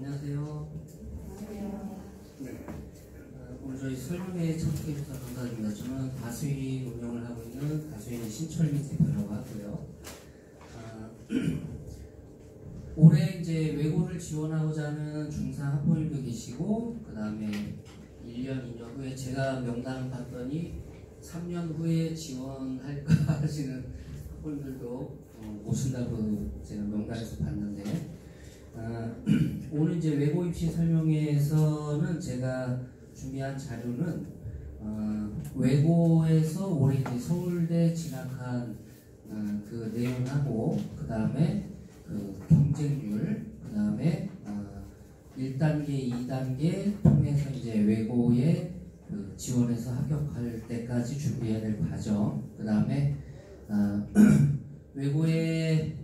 안녕하세요. 네. 오늘 저희 설명회 참석해 주셔서 감사드립니다. 저는 다수인 운영을 하고 있는 다수인 신철민 대표라고 하고요. 올해 이제 외고를 지원하고자 하는 중3 학부모님도 계시고, 그 다음에 1년, 2년 후에 제가 명단을 봤더니 3년 후에 지원할까 하시는 학부모님들도 오신다고 제가 명단에서 봤는데, 오늘 이제 외고 입시 설명회에서는 제가 준비한 자료는 외고에서 올해 이제 서울대 진학한 그 내용하고, 그 다음에 그 경쟁률, 그 다음에 1단계, 2단계 통해서 이제 외고에 그 지원해서 합격할 때까지 준비해야 될 과정, 그 다음에 외고에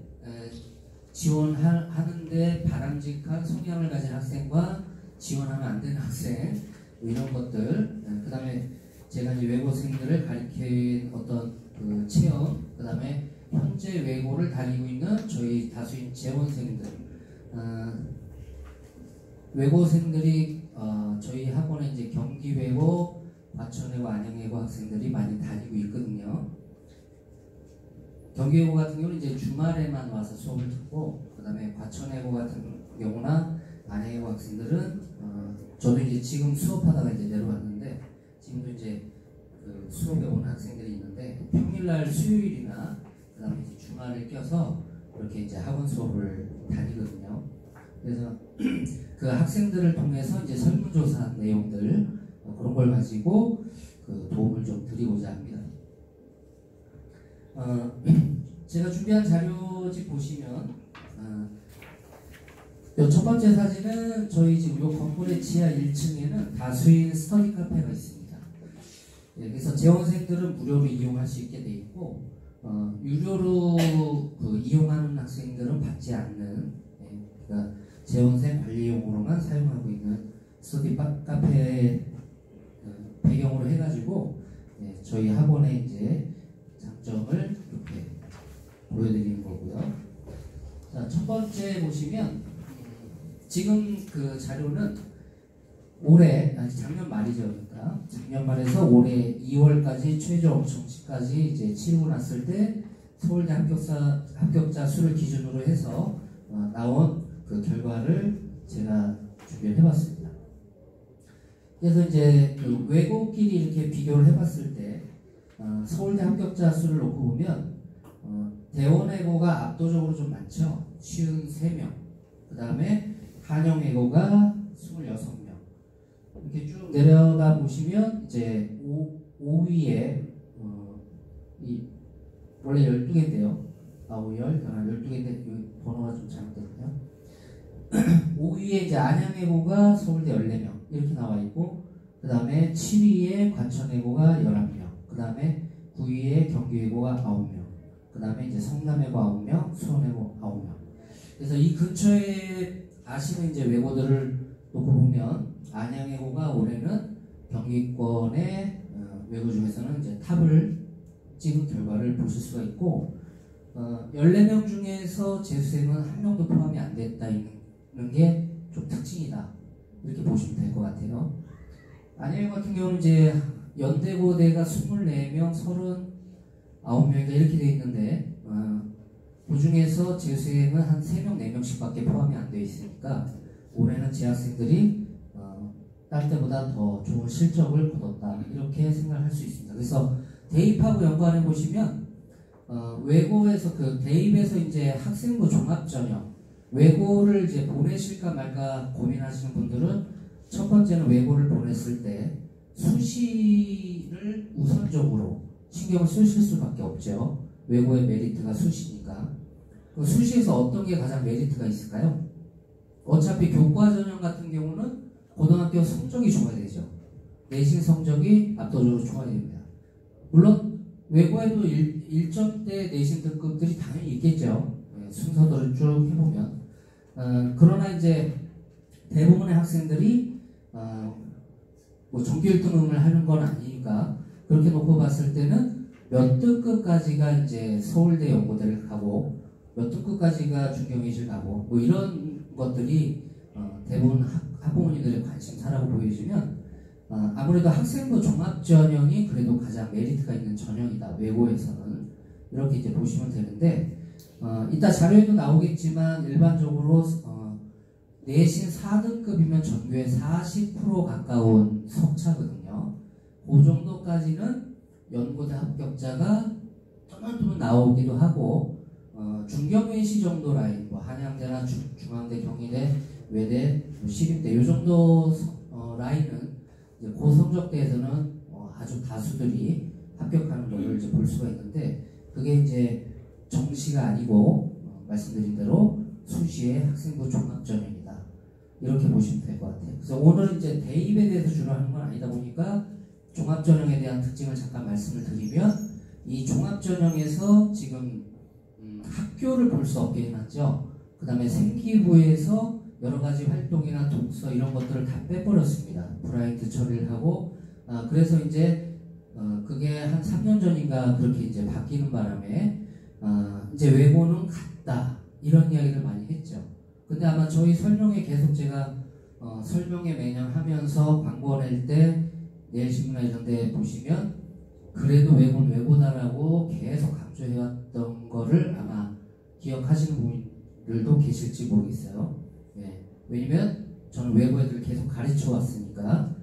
지원하는데 바람직한 성향을 가진 학생과 지원하면 안 되는 학생, 뭐 이런 것들, 그 다음에 제가 이제 외고생들을 가리킨 어떤 그 체험, 그 다음에 현재 외고를 다니고 있는 저희 다수인 재원생들, 외고생들이 저희 학원에 이제 경기외고, 과천외고, 안양외고 학생들이 많이 다니고 있거든요. 경기외고 같은 경우는 이제 주말에만 와서 수업을 듣고, 그 다음에 과천외고 같은 경우나 안양외고 학생들은 저도 이제 지금 수업하다가 이제 내려왔는데, 지금도 이제 그 수업에 오는 학생들이 있는데, 평일날 수요일이나 그 다음에 이제 주말을 껴서 이렇게 이제 학원 수업을 다니거든요. 그래서 그 학생들을 통해서 이제 설문조사 내용들 그런 걸 가지고 그 도움을 좀 드리고자 합니다. 제가 준비한 자료집 보시면 첫 번째 사진은 저희 지금 요 건물의 지하 1층에는 다수인 스터디 카페가 있습니다. 예, 그래서 재원생들은 무료로 이용할 수 있게 돼 있고, 유료로 그 이용하는 학생들은 받지 않는, 그러니까 재원생 관리용으로만 사용하고 있는 스터디 카페의 배경으로 해가지고 저희 학원의 이제 장점을 이렇게 보여드리는 거고요. 자, 첫 번째 보시면 지금 그 자료는 올해, 작년 말이죠. 그러니까 작년 말에서 올해 2월까지 최종 정시까지 이제 치르고 났을 때 서울대 합격자 수를 기준으로 해서 나온 그 결과를 제가 준비를 해봤습니다. 그래서 이제 그 외고끼리 이렇게 비교를 해봤을 때 서울대 합격자 수를 놓고 보면 대원외고가 압도적으로 좀 많죠. 53명. 그 다음에 한영외고가 26명. 이렇게 쭉 내려가 보시면 이제 5위에 원래 12개인데요. 12개인데 번호가 좀 잘못됐네요. 5위에 이제 안양외고가 서울대 14명 이렇게 나와 있고, 그 다음에 7위에 과천외고가 11명, 그 다음에 9위에 경기외고가 9명, 그 다음에 이제 성남외고 9명, 수원외고 9명. 그래서 이 근처에 아시는 이제 외고들을 놓고 보면 안양외고가 올해는 경기권의 외고 중에서는 이제 탑을 찍은 결과를 보실 수가 있고, 14명 중에서 재수생은 한 명도 포함이 안 됐다 있는 게 좀 특징이다, 이렇게 보시면 될 것 같아요. 안양외고 같은 경우는 이제 연대고대가 24명, 39명인가 이렇게 돼 있는데, 그 중에서 재수생은 한 3명, 4명씩 밖에 포함이 안 돼 있으니까 올해는 재학생들이 딴 때보다 더 좋은 실적을 거뒀다, 이렇게 생각할 수 있습니다. 그래서 대입하고 연관해 보시면 외고에서 그 대입에서 이제 학생부 종합전형, 외고를 이제 보내실까 말까 고민하시는 분들은 첫 번째는 외고를 보냈을 때 수시를 우선적으로 신경을 쓰실 수밖에 없죠. 외고의 메리트가 수시니까. 그 수시에서 어떤 게 가장 메리트가 있을까요? 어차피 교과전형 같은 경우는 고등학교 성적이 좋아야 되죠. 내신 성적이 압도적으로 좋아야 됩니다. 물론 외고에도 1점대 내신 등급들이 당연히 있겠죠. 순서들을 쭉 해보면. 그러나 이제 대부분의 학생들이 뭐 전교 1등을 하는 건 아니니까, 그렇게 놓고 봤을 때는 몇 등급까지가 이제 서울대 연고대를 가고 몇 등급까지가 중경외실 가고 뭐 이런 것들이 대부분 학부모님들의 관심사라고 보여지면 아무래도 학생부 종합전형이 그래도 가장 메리트가 있는 전형이다. 외고에서는 이렇게 이제 보시면 되는데 이따 자료에도 나오겠지만 일반적으로 내신 4등급이면 전교의 40% 가까운 석차거든요. 그 정도까지는 연고대 합격자가 드물드물 나오기도 하고 중경외시 정도 라인, 뭐 한양대나 중앙대, 경희대, 외대, 시립대 이 정도 라인은 이제 고성적대에서는 아주 다수들이 합격하는 것을 이제 볼 수가 있는데 그게 이제 정시가 아니고 말씀드린 대로 수시의 학생부 종합전형이다. 이렇게 보시면 될 것 같아요. 그래서 오늘은 이제 대입에 대해서 주로 하는 건 아니다 보니까 종합전형에 대한 특징을 잠깐 말씀을 드리면 이 종합전형에서 지금 학교를 볼 수 없게 해놨죠. 그 다음에 생기부에서 여러 가지 활동이나 독서 이런 것들을 다 빼버렸습니다. 브라이트 처리를 하고 그래서 이제 그게 한 3년 전인가 그렇게 이제 바뀌는 바람에 이제 외고는 같다 이런 이야기를 많이 했죠. 근데 아마 저희 설명에 계속 제가 설명회 매년 하면서 광고 낼 때 내일신문이나 이런 데 보시면 그래도 외고는 외고다라고 계속 강조해왔던 거를 아마 기억하시는 분들도 계실지 모르겠어요. 네. 왜냐면 저는 외고 애들을 계속 가르쳐 왔으니까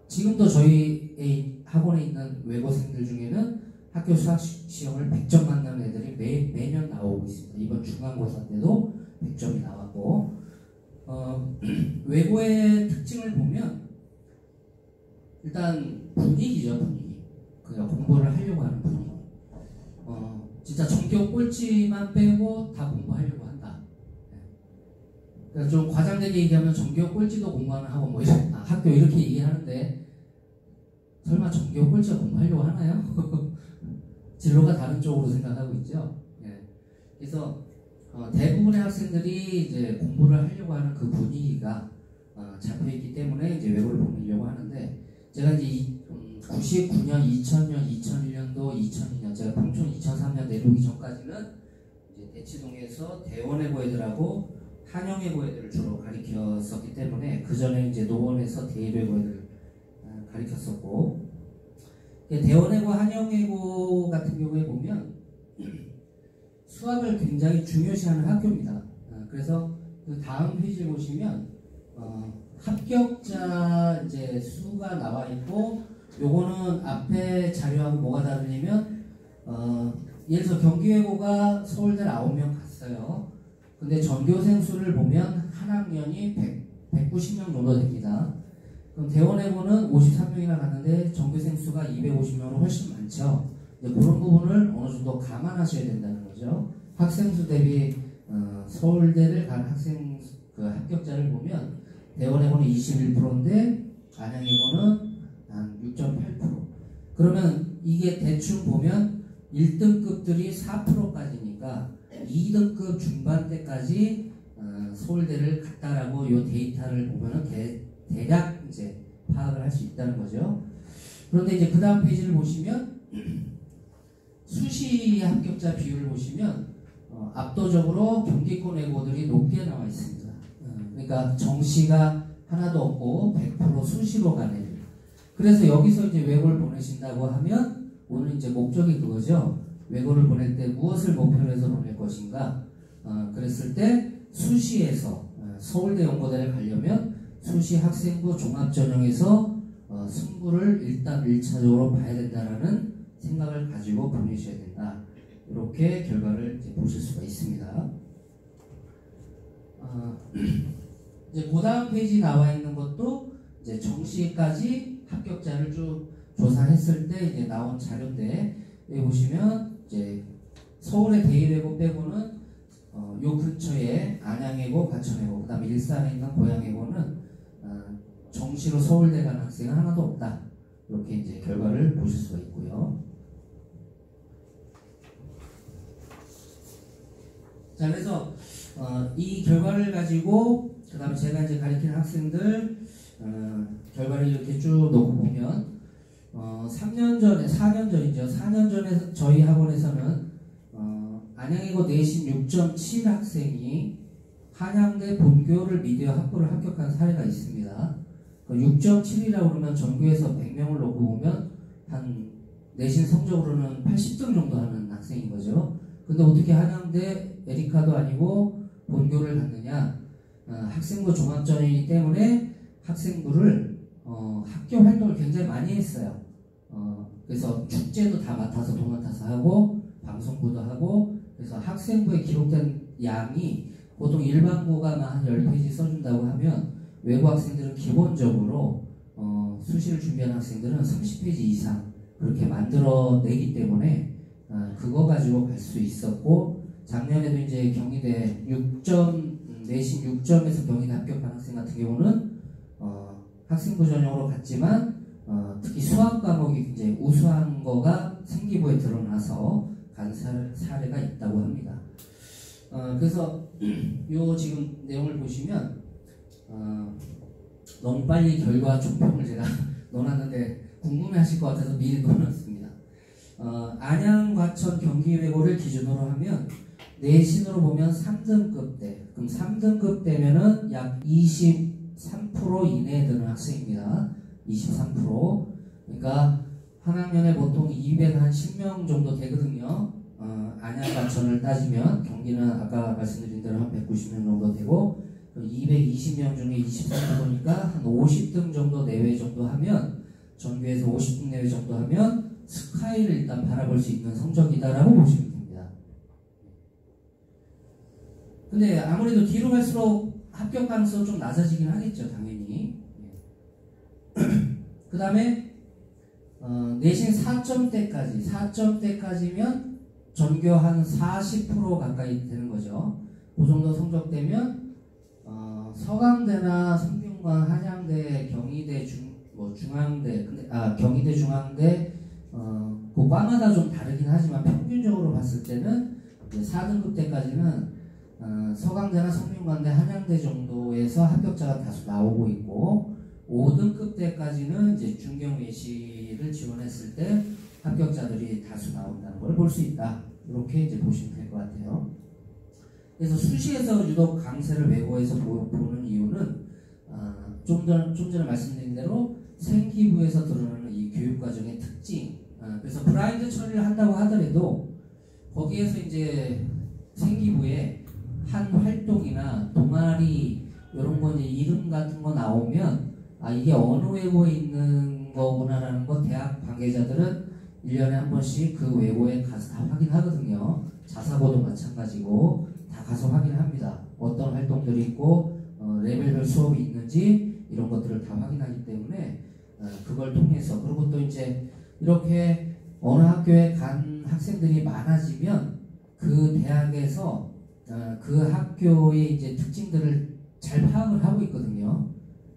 지금도 저희 학원에 있는 외고생들 중에는 학교 수학 시험을 100점 만나는 애들이 매년 나오고 있습니다. 이번 중간고사 때도 100점이 나왔고 외고의 특징을 보면 일단 분위기죠. 분위기. 그냥 공부를 하려고 하는 분위기. 진짜 전교 꼴찌만 빼고 다 공부하려고 한다. 그러니까 좀 과장되게 얘기하면 전교 꼴찌도 공부하는 학원 뭐 이런 학교 이렇게 얘기하는데 설마 전교 꼴찌가 공부하려고 하나요? 진로가 다른 쪽으로 생각하고 있죠. 예. 그래서 대부분의 학생들이 이제 공부를 하려고 하는 그 분위기가 잡혀있기 때문에 이제 외고를 보내려고 하는데 제가 이제 99년, 2000년, 2001년도, 2002년 제가 평촌 2003년 내려오기 전까지는 이제 대치동에서 대원외고 애들하고 한영외고 애들을 주로 가르쳤었기 때문에 그 전에 이제 노원에서 대입외고 애들을 가르쳤었고 대원외고, 한영외고 같은 경우에 보면 수학을 굉장히 중요시하는 학교입니다. 그래서 그 다음 페이지를 보시면 합격자 이제 수가 나와 있고 요거는 앞에 자료하고 뭐가 다르냐면 예를 들어서 경기외고가 서울대 9명 갔어요. 근데 전교생 수를 보면 한 학년이 190명 정도 됩니다. 그럼 대원외고는 53명이나 갔는데 전교생 수가 250명으로 훨씬 많죠. 이제 그런 부분을 어느 정도 감안하셔야 된다는 거죠. 학생 수 대비 서울대를 간 학생 그 합격자를 보면 대원외고는 21%인데 안양외고는 한 6.8%. 그러면 이게 대충 보면 1등급들이 4%까지니까 2등급 중반대까지 서울대를 갔다라고 이 데이터를 보면은 대략 이제 파악을 할 수 있다는 거죠. 그런데 이제 그 다음 페이지를 보시면 수시 합격자 비율을 보시면 압도적으로 경기권 외고들이 높게 나와 있습니다. 그러니까 정시가 하나도 없고 100% 수시로 가는. 그래서 여기서 이제 외고를 보내신다고 하면 오늘 이제 목적이 그거죠. 외고를 보낼 때 무엇을 목표로 해서 보낼 것인가. 그랬을 때 수시에서 서울대 연고대를 가려면 수시 학생부 종합전형에서 승부를 일단 1차적으로 봐야 된다라는 생각을 가지고 보내셔야 된다. 이렇게 결과를 이제 보실 수가 있습니다. 이제 그 다음 페이지 나와 있는 것도 이제 정시까지 합격자를 쭉 조사했을 때 이제 나온 자료인데 여기 보시면 이제 서울의 대일외고 빼고는 요 근처에 안양외고, 과천외고, 그다음에 일산에 있는 고양외고는 정시로 서울대 간 학생은 하나도 없다. 이렇게 이제 결과를 보실 수가 있고요. 자, 그래서 이 결과를 가지고 그다음에 제가 이제 가르치는 학생들 결과를 이렇게 쭉 놓고 보면 3년 전에 4년 전이죠. 4년 전에 저희 학원에서는 안양외고 내신 6.7 학생이 한양대 본교를 미디어 학부를 합격한 사례가 있습니다. 6.7이라고 그러면 전교에서 100명을 놓고 보면 한 내신 성적으로는 80점 정도 하는 학생인 거죠. 근데 어떻게 한양대 에리카도 아니고 본교를 갔느냐? 학생부 종합전이기 때문에 학생부를 학교 활동을 굉장히 많이 했어요. 그래서 축제도 다 맡아서 도맡아서 하고 방송부도 하고, 그래서 학생부에 기록된 양이 보통 일반고가 한 10페이지 써준다고 하면 외고 학생들은 기본적으로 수시를 준비하는 학생들은 30페이지 이상 그렇게 만들어내기 때문에 그거 가지고 갈 수 있었고, 작년에도 이제 경희대 6점 내신 6점에서 경희대 합격한 학생 같은 경우는 학생부 전형으로 갔지만 특히 수학 과목이 굉장히 우수한 거가 생기부에 드러나서 간 사례가 있다고 합니다. 그래서 요 지금 내용을 보시면 너무 빨리 결과 총평을 제가 넣어놨는데 궁금해하실 것 같아서 미리 넣어놨습니다. 안양, 과천, 경기 외고를 기준으로 하면 내신으로 보면 3등급대, 그럼 3등급대면은 약 23% 이내에 드는 학생입니다. 23%. 그러니까 한 학년에 보통 210명 정도 되거든요. 안양, 과천을 따지면 경기는 아까 말씀드린 대로 한 190명 정도 되고, 220명 중에 23%니까 한 50등 정도 내외 정도 하면, 전교에서 50등 내외 정도 하면 스카이를 일단 바라볼 수 있는 성적이다라고 보시면 됩니다. 근데 아무래도 뒤로 갈수록 합격 가능성은 좀 낮아지긴 하겠죠, 당연히. 그 다음에 내신 4점대까지면 전교 한 40% 가까이 되는 거죠. 그 정도 성적 되면 서강대나 성균관, 한양대, 경희대, 중앙대, 경희대, 중앙대, 그 과마다 좀 다르긴 하지만 평균적으로 봤을 때는 4등급 때까지는 서강대나 성균관대, 한양대 정도에서 합격자가 다수 나오고 있고, 5등급 때까지는 이제 중경외시를 지원했을 때 합격자들이 다수 나온다는 걸 볼 수 있다. 이렇게 이제 보시면 될 것 같아요. 그래서 수시에서 유독 강세를 외고에서 보는 이유는 좀 전에 말씀드린 대로 생기부에서 드러나는 이 교육과정의 특징. 그래서 블라인드 처리를 한다고 하더라도 거기에서 이제 생기부에 한 활동이나 동아리 이런 거 이제 이름 같은 거 나오면 이게 어느 외고에 있는 거구나라는 거 대학 관계자들은 1년에 한 번씩 그 외고에 가서 다 확인하거든요. 자사고도 마찬가지고 다 가서 확인합니다. 어떤 활동들이 있고 레벨별 수업이 있는지 이런 것들을 다 확인하기 때문에 그걸 통해서, 그리고 또 이제 이렇게 어느 학교에 간 학생들이 많아지면 그 대학에서 그 학교의 이제 특징들을 잘 파악을 하고 있거든요.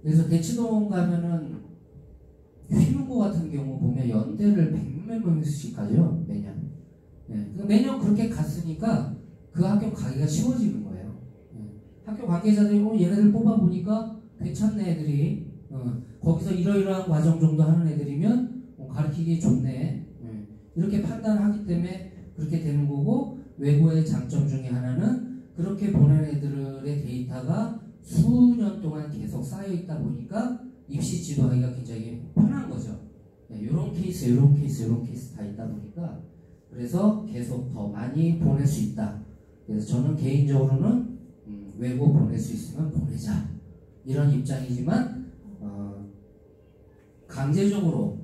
그래서 대치동 가면은 휘문고 같은 경우 보면 연대를 100몇 명씩 가죠, 매년. 매년 그렇게 갔으니까 그 학교 가기가 쉬워지는 거예요. 학교 관계자들이 얘네들 뽑아보니까 괜찮네 애들이, 거기서 이러이러한 과정 정도 하는 애들이면 가르치기 좋네, 이렇게 판단하기 때문에 그렇게 되는 거고, 외고의 장점 중에 하나는 그렇게 보낸 애들의 데이터가 수년 동안 계속 쌓여있다 보니까 입시 지도하기가 굉장히 편한 거죠. 이런 케이스, 이런 케이스, 이런 케이스 다 있다 보니까 그래서 계속 더 많이 보낼 수 있다. 그래서 저는 개인적으로는 외고 보낼 수 있으면 보내자 이런 입장이지만, 강제적으로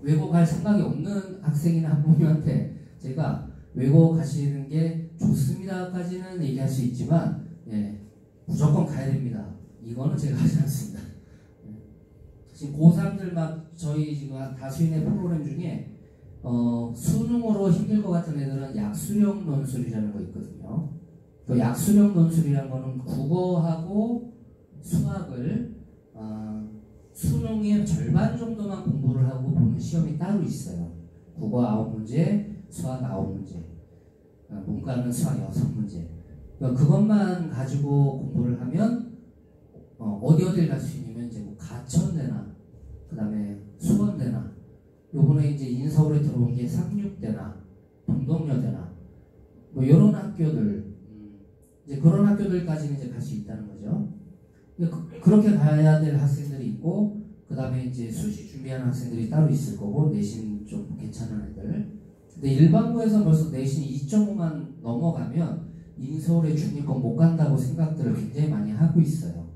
외고 갈 생각이 없는 학생이나 학부모한테 제가 외고 가시는 게 좋습니다까지는 얘기할 수 있지만, 무조건 가야 됩니다. 이거는 제가 하지 않습니다. 지금 고3들 막 저희 지금 다수인의 프로그램 중에 수능으로 힘들 것 같은 애들은 약수령 논술이라는 거 있거든요. 그 약수령 논술이라는 거는 국어하고 수학을 수능의 절반 정도만 공부를 하고 보는 시험이 따로 있어요. 국어 9문제, 수학 9문제, 문과는 수학 6문제. 그것만 가지고 공부를 하면 어디를 갈 수 있냐면 이제 뭐 가천대나 그 다음에 수원대나, 요번에 이제 인서울에 들어온 게 상륙대나 동덕여대나 뭐 이런 학교들, 이제 그런 학교들까지는 이제 갈 수 있다는 거죠. 그렇게 가야 될 학생들이 있고, 그 다음에 이제 수시 준비하는 학생들이 따로 있을 거고, 내신 좀 괜찮은 애들. 근데 일반고에서 벌써 내신 2.5만 넘어가면 인서울에 중위권 못 간다고 생각들을 굉장히 많이 하고 있어요.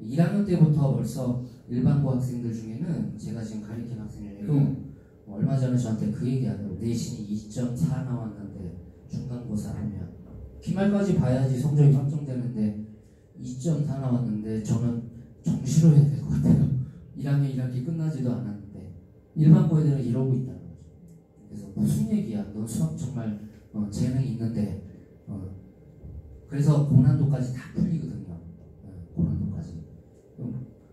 1학년 때부터 벌써 일반고 학생들 중에는 제가 지금 가리킨 학생 중에도 얼마 전에 저한테 그 얘기 하더라고요. 내신이 2.4 나왔는데 중간고사 하면 기말까지 봐야지 성적이 확정되는데 2.4 나왔는데 저는 정시로 해야 될 것 같아요. 1학년 1학기 끝나지도 않았는데 일반고 애들은 이러고 있다는 거죠. 그래서 무슨 얘기야? 넌 수학 정말 재능이 있는데 그래서 고난도까지 다 풀리거든요. 고난도까지.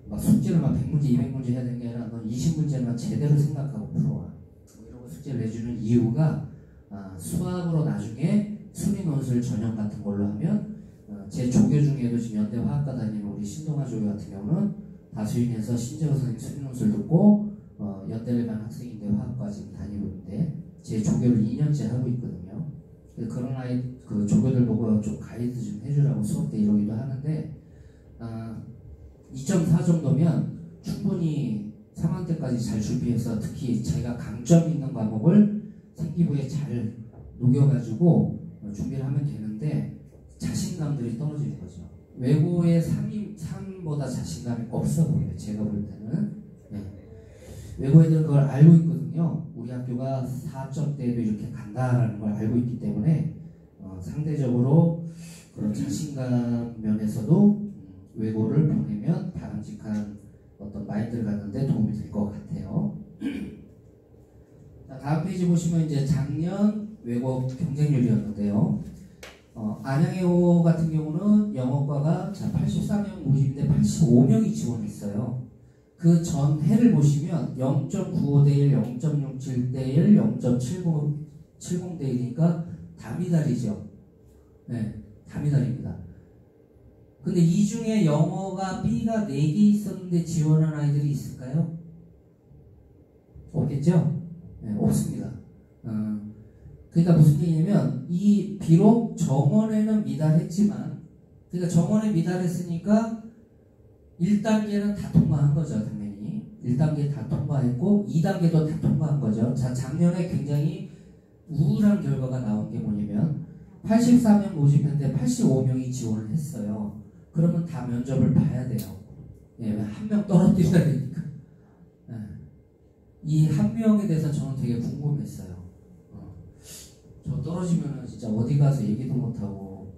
막 숙제를 막 100문제, 200문제 해야 되는 게 아니라 넌 20문제만 제대로 생각하고 풀어와. 이러고 숙제를 내주는 이유가 수학으로 나중에 수리논술 전형 같은 걸로 하면 제 조교 중에도 지금 연대 화학과 다니는 우리 신동아 조교 같은 경우는 다수인에서 신재호 선생님 수리논술 듣고 연대를 간 학생인데 화학과 지금 다니고 있는데 제 조교를 2년째 하고 있거든요. 그런 아이 그 조교들 보고 좀 가이드 좀 해주라고 수업 때 이러기도 하는데 2.4 정도면 충분히 3학년 때까지 잘 준비해서 특히 자기가 강점 있는 과목을 생기부에 잘 녹여가지고 준비를 하면 되는데 자신감들이 떨어지는 거죠. 외고의 3보다 자신감이 없어 보여요. 제가 볼 때는. 네. 외고 애들은 그걸 알고 있거든요. 우리 학교가 4점대에도 이렇게 간다라는 걸 알고 있기 때문에 상대적으로 그런 자신감 면에서도 외고를 보내면 바람직한 어떤 마인드를 갖는데 도움이 될 것 같아요. 자, 다음 페이지 보시면 이제 작년 외고 경쟁률이었는데요. 안양예고 같은 경우는 영어과가 84명 모집인데 85명이 지원했어요. 그 전 해를 보시면 0.95대1, 0.67대1, 0.70대1이니까 다 미달이죠. 네, 다 미달입니다. 근데 이 중에 영어가 B가 4개 있었는데 지원한 아이들이 있을까요? 없겠죠? 네, 없습니다. 그러니까 무슨 얘기냐면 이 비록 정원에는 미달했지만 그러니까 정원에 미달했으니까 1단계는 다 통과한 거죠. 당연히 1단계 다 통과했고 2단계도 다 통과한 거죠. 자, 작년에 굉장히 우울한 결과가 나온 게 뭐냐면 84명 모집했는데 85명이 지원을 했어요. 그러면 다 면접을 봐야 돼요. 예, 한 명 떨어뜨려야 되니까. 예. 이 한 명에 대해서 저는 되게 궁금했어요. 저 떨어지면은 진짜 어디 가서 얘기도 못하고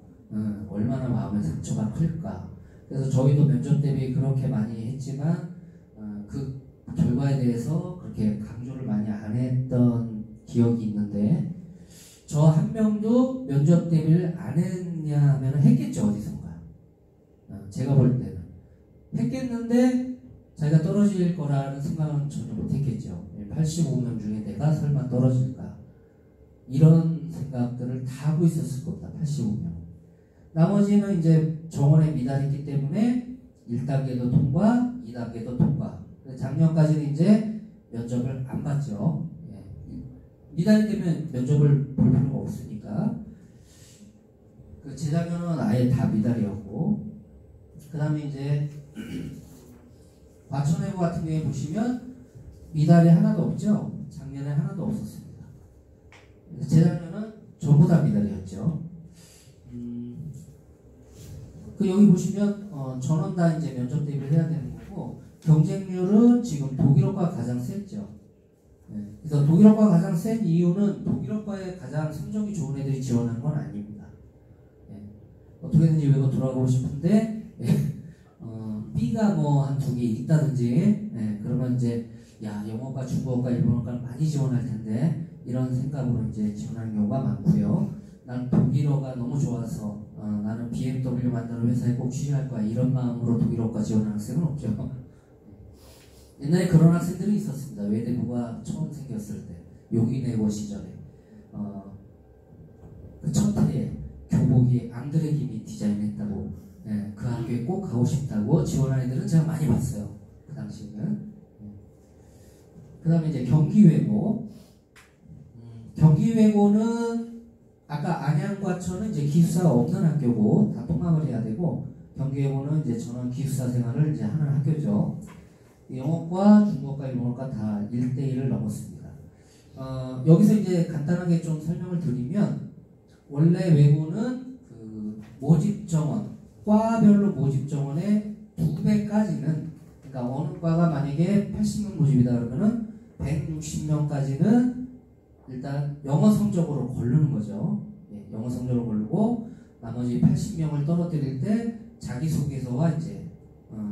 얼마나 마음의 상처가 클까. 그래서 저희도 면접 대비 그렇게 많이 했지만 그 결과에 대해서 그렇게 강조를 많이 안 했던 기억이 있는데 저 한 명도 면접 대비를 안 했냐 하면 했겠죠. 어디선가. 제가 볼 때는 했겠는데 자기가 떨어질 거라는 생각은 전혀 못 했겠죠. 85명 중에 내가 설마 떨어질까 이런 생각들을 다 하고 있었을 겁니다. 85명. 나머지는 이제 정원에 미달했기 때문에 1단계도 통과, 2단계도 통과. 작년까지는 이제 면접을 안 봤죠. 예. 미달이 되면 면접을 볼 필요가 없으니까. 그 재작년은 아예 다 미달이었고, 그 다음에 이제 과천외고 같은 경우에 보시면 미달이 하나도 없죠. 작년에 하나도 없었습니다. 재작년은 전부 다 미달이었죠. 그 여기 보시면 전원 다 이제 면접 대비를 해야 되는 거고 경쟁률은 지금 독일어과 가장 셌죠. 네. 그래서 독일어과 가장 센 이유는 독일어과에 가장 성적이 좋은 애들이 지원한 건 아닙니다. 네. 어떻게든지 외고 돌아가고 싶은데 B가 뭐 한 2개 있다든지 그러면 이제 야 영어과 중국어과 일본어과는 많이 지원할 텐데 이런 생각으로 이제 지원하는 경우가 많고요. 난 독일어가 너무 좋아서 나는 BMW 만드는 회사에 꼭 취직할 거야 이런 마음으로 독일어과 지원하는 학생은 없죠. 옛날에 그런 학생들이 있었습니다. 외대부가 처음 생겼을 때 용인외고 시절에 그 첫 해에 교복이 앙드레 김이 디자인했다고 그 학교에 꼭 가고 싶다고 지원한 애들은 제가 많이 봤어요. 그 당시에는. 그 다음에 이제 경기외고 경기외고는 아까 안양과천은 이제 기숙사가 없는 학교고 다 통합을 해야 되고 경기외고는 이제 전원 기숙사 생활을 이제 하는 학교죠. 영어과, 중국어과, 일본어과 다 1대1을 넘었습니다. 여기서 이제 간단하게 좀 설명을 드리면 원래 외고는 그 모집 정원, 과별로 모집 정원의 2배까지는 그러니까 어느 과가 만약에 80명 모집이다 그러면은 160명까지는 일단 영어 성적으로 고르는 거죠. 예, 영어 성적으로 고르고 나머지 80명을 떨어뜨릴 때 자기소개서와 이제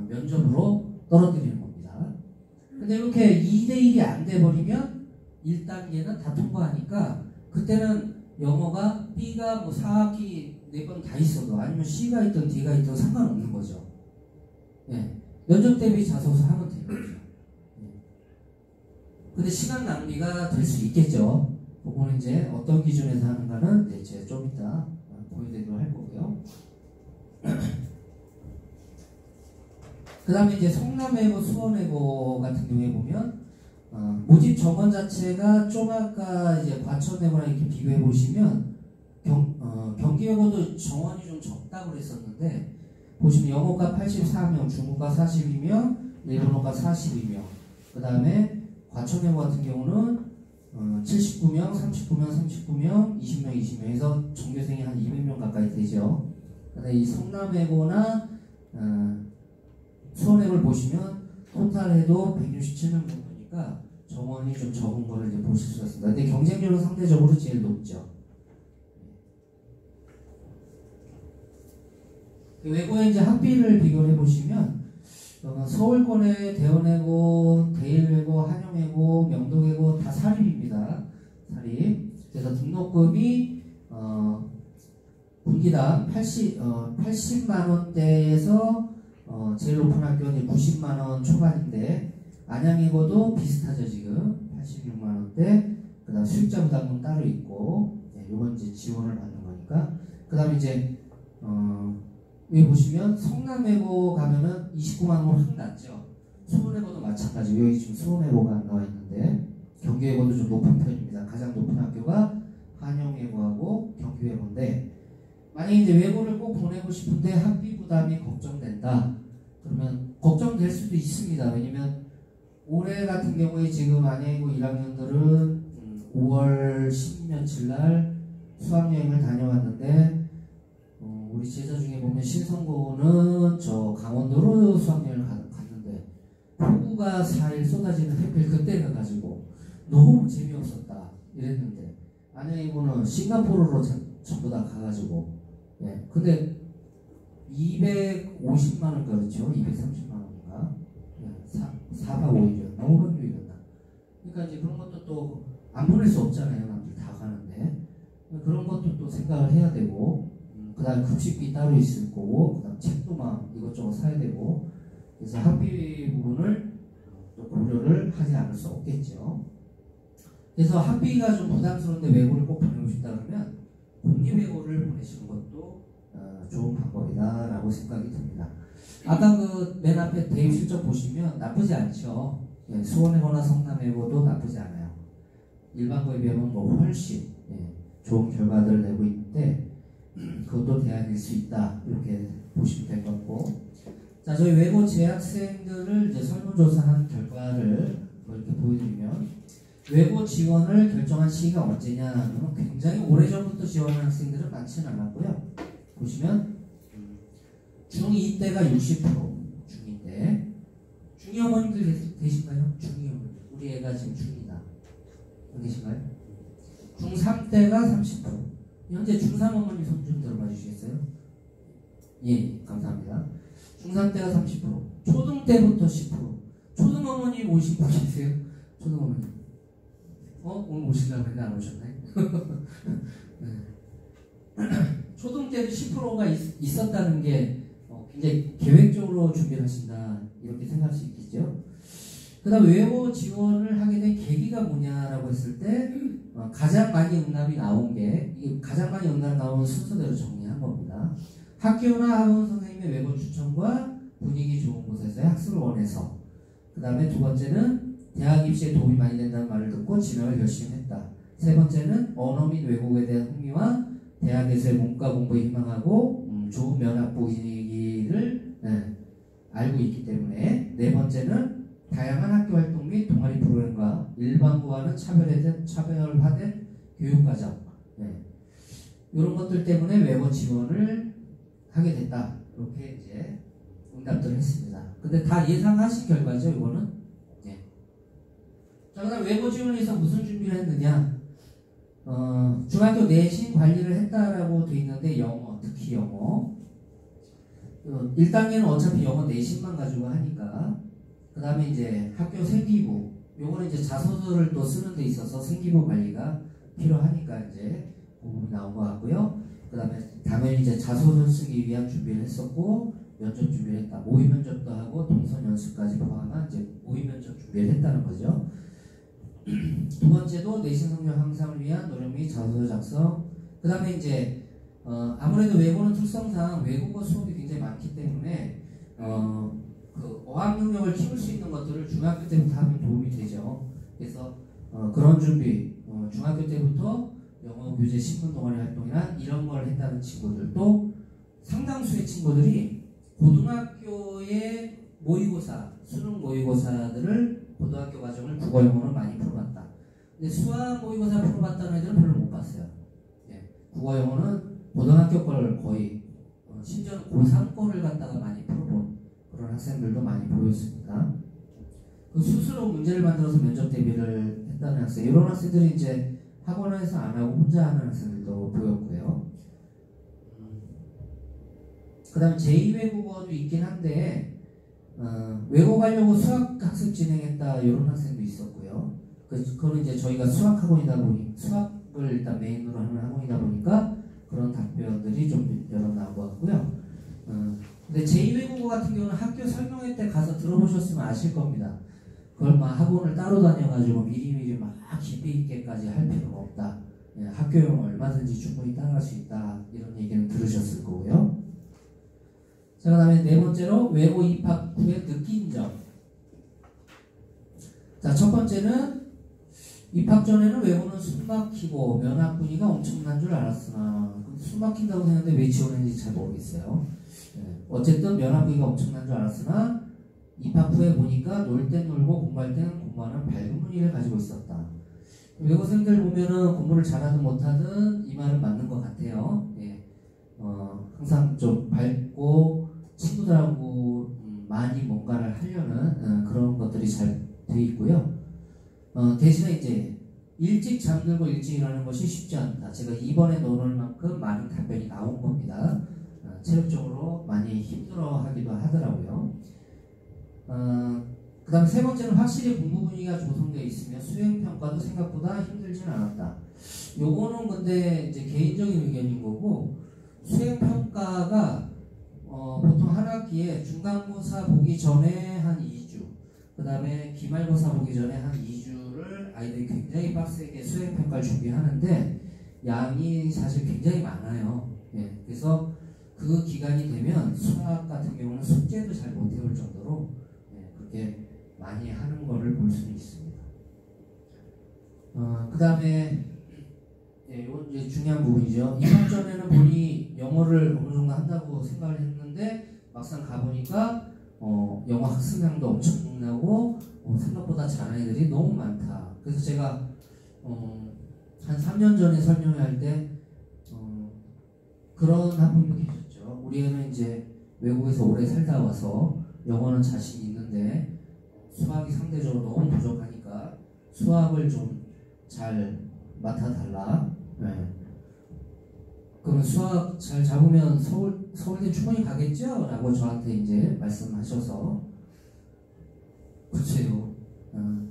면접으로 떨어뜨리는 겁니다. 근데 이렇게 2대1이 안 돼버리면 1단계는 다 통과하니까 그때는 영어가 B가 뭐 4학기 4번 다 있어도 아니면 C가 있든 D가 있든 상관없는 거죠. 예, 면접 대비 자소서 하면 되는 거죠. 근데 시간 낭비가 될 수 있겠죠. 그거는 이제 어떤 기준에서 하는가는 이제 제가 좀 이따 보여드리도록 할 거고요. 그 다음에 이제 성남외고, 수원외고 같은 경우에 보면 모집 정원 자체가 좀 아까 이제 과천외고랑 이렇게 비교해 보시면 경기외고도 정원이 좀 적다고 그랬었는데 보시면 영어과 84명, 중국과 42명, 일본어과 42명, 그 다음에 과천외고 같은 경우는 79명, 39명, 39명, 20명, 20명에서 전교생이 한 200명 가까이 되죠. 근데 이 성남외고나 수원외고를 보시면 토탈해도 167명 정도니까 정원이 좀 적은 거를 이제 보실 수가 있습니다. 근데 경쟁률은 상대적으로 제일 높죠. 외고의 이제 학비를 비교해 보시면 서울권의 대원외고, 대일외고, 한영외고, 명동외고 다 사립입니다. 사립. 그래서 등록금이 분기당 80만 원대에서 제일 높은 학교는 90만 원 초반인데 안양외고도 비슷하죠 지금 86만 원대. 그다음 수익자 부담금 따로 있고, 네, 이건 이제 지원을 받는 거니까. 그다음에 이제 여기 보시면 성남외고 가면은 29만 원 확 낮죠. 수원외고도 마찬가지. 여기 지금 수원외고가 나와 있는데 경기외고도 좀 높은 편입니다. 가장 높은 학교가 한영외고하고 경기외고인데 만약에 이제 외고를 꼭 보내고 싶은데 학비 부담이 걱정된다. 그러면 걱정될 수도 있습니다. 왜냐면 올해 같은 경우에 지금 안양외고 1학년들은 5월 10며칠 날 수학여행을 다녀왔는데 우리 제자 중에 보면 신성고는 저 강원도로 수학여행을 갔는데 폭우가 4일 쏟아지는 햇빛 그때 가가지고 너무 재미없었다 이랬는데 안양외고는 싱가포르로 전부 다 가가지고 예 근데 250만 원 그렇죠. 230만 원인가 예, 4박 5일이었나 5박 6일이었나 그러니까 이제 그런 것도 또 안 보낼 수 없잖아요. 남들 다 가는데 그런 것도 또 생각을 해야 되고 그 다음에 급식비 따로 있을 거고 그 다음 책도 막 이것저것 사야 되고 그래서 학비 부분을 또 고려를 하지 않을 수 없겠죠. 그래서 학비가 좀 부담스러운데 외고를 꼭 보내고 싶다 그러면 공립외고를 보내시는 것도 좋은 방법이다 라고 생각이 듭니다. 아까 그 맨 앞에 대입 실적 보시면 나쁘지 않죠. 예, 수원외고나 성남외고도 나쁘지 않아요. 일반고에 비하면 뭐 훨씬 좋은 결과들을 내고 있는데 그것도 대안일 수 있다 이렇게 보시면 될 것 같고 자 저희 외고 재학생들을 이제 설문조사한 결과를 이렇게 보여드리면 외고 지원을 결정한 시기가 언제냐 하면 굉장히 오래전부터 지원한 학생들은 많지는 않았고요. 보시면 중2 때가 60% 중2 때 중2 어머님들 계신가요? 중2 어머님들 우리 애가 지금 중2다 계신가요? 중3 때가 30% 현재 중3 어머니 손 좀 들어봐 주시겠어요? 예, 감사합니다. 중3 때가 30%, 초등 때부터 10%. 초등 어머니 오신 분 계세요? 초등 어머니. 오늘 오시려고 했는데 안 오셨네? 네. 초등 때도 10%가 있었다는 게 굉장히 계획적으로 준비를 하신다 이렇게 생각할 수 있겠죠. 그 다음 외고 지원을 하게 된 계기가 뭐냐라고 했을 때 가장 많이 응답이 나온 게 가장 많이 응답 나오는 순서대로 정리한 겁니다. 학교나 학원 선생님의 외고 추천과 분위기 좋은 곳에서의 학습을 원해서 그 다음에 두 번째는 대학 입시에 도움이 많이 된다는 말을 듣고 진학을 열심히 했다. 세 번째는 언어 및 외국에 대한 흥미와 대학에서의 문과 공부에 희망하고 좋은 면학 보이기를 알고 있기 때문에 네 번째는 다양한 학교 활동 및 동아리 프로그램과 일반고와는 차별화된 교육과정 이런 것들 때문에 외고 지원을 하게 됐다. 이렇게 이제 응답들을 했습니다. 근데 다 예상하신 결과죠, 이거는. 자, 그다음 외고 지원을 위해서 무슨 준비를 했느냐? 중학교 내신 관리를 했다라고 돼 있는데 영어, 특히 영어. 1단계는 어차피 영어 내신만 가지고 하니까. 그 다음에 이제 학교 생기부. 요거는 이제 자소서를 또 쓰는 데 있어서 생기부 관리가 필요하니까 이제 그 부분이 나온 것 같고요. 그 다음에 당연히 이제 자소서 쓰기 위한 준비를 했었고, 면접 준비를 했다. 모의 면접도 하고 동선 연수까지 포함한 이제 모의 면접 준비를 했다는 거죠. 두 번째도 내신 성적 향상을 위한 노력 및 자소서 작성. 그 다음에 이제 아무래도 외고는 특성상 외국어 수업이 굉장히 많기 때문에 그 어학 능력을 키울 수 있는 것들을 중학교 때부터 하면 도움이 되죠. 그래서 그런 준비, 중학교 때부터 영어 교재 신문 동아리 활동이나 이런 걸 했다는 친구들도 상당수의 친구들이 고등학교의 모의고사, 수능 모의고사들을 고등학교 과정을 국어 영어는 많이 풀어봤다. 근데 수학 모의고사 풀어봤다는 애들은 별로 못 봤어요. 국어 영어는 고등학교 걸 거의 심지어 고3 거를 갖다가 많이 풀어본 그런 학생들도 많이 보였습니다. 그 스스로 문제를 만들어서 면접 대비를 했다는 학생, 이런 학생들이 이제 학원에서 안 하고 혼자 하는 학생들도 보였고요. 그 다음에 제2외국어도 있긴 한데 외국 가려고 수학 학습 진행했다 이런 학생도 있었고요. 그거는 이제 저희가 수학학원이다 보니 수학을 일단 메인으로 하는 학원이다 보니까 그런 답변들이 좀 여러 나온 것 같고요. 근데 제2외국어 같은 경우는 학교 설명회 때 가서 들어보셨으면 아실 겁니다. 그걸 막 학원을 따로 다녀가지고 미리미리 막 깊이 있게까지 할 필요가 없다. 학교용 얼마든지 충분히 따라갈 수 있다. 이런 얘기는 들으셨을 거고요. 자, 그 다음에 네 번째로 외고 입학 후에 느낀 점. 자, 첫 번째는 입학 전에는 외고는 숨 막히고 면학 분위기가 엄청난 줄 알았으나 숨 막힌다고 생각했는데 왜 지원했는지 잘 모르겠어요. 어쨌든 면학 분위기가 엄청난 줄 알았으나 입학 후에 보니까 놀 땐 놀고 공부할 때는 공부하는 밝은 분위기를 가지고 있었다. 외고생들 보면은 공부를 잘하든 못하든 이 말은 맞는 것 같아요. 항상 좀 밝고 친구들하고 많이 뭔가를 하려는 그런 것들이 잘 돼 있고요. 대신에 이제 일찍 잠들고 일찍 일어나는 것이 쉽지 않다. 제가 이번에 넣어놓을 만큼 많은 답변이 나온 겁니다. 체력적으로 많이 힘들어 하기도 하더라고요. 그 다음에 세 번째는 확실히 공부 분위기가 조성되어 있으며 수행평가도 생각보다 힘들진 않았다. 요거는 근데 이제 개인적인 의견인 거고, 수행평가가 보통 한 학기에 중간고사 보기 전에 한 2주, 그 다음에 기말고사 보기 전에 한 2주를 아이들이 굉장히 빡세게 수행평가를 준비하는데 양이 사실 굉장히 많아요. 그래서 그 기간이 되면 수학 같은 경우는 숙제도 잘 못 해올 정도로 그렇게 많이 하는 거를 볼 수는 있습니다. 그 다음에 이건 이제 중요한 부분이죠. 입학 전에는 본인이 영어를 어느 정도 한다고 생각을 했는데 막상 가보니까 영어 학습량도 엄청나고 생각보다 잘하는 애들이 너무 많다. 그래서 제가 한 3년 전에 설명회 할 때 그런 학부모도 계셨죠. 우리 애는 이제 외국에서 오래 살다 와서 영어는 자신이 있는데 수학이 상대적으로 너무 부족하니까 수학을 좀 잘 맡아달라. 그러면 수학 잘 잡으면 서울대 충분히 가겠죠? 라고 저한테 이제 말씀하셔서 글쎄요.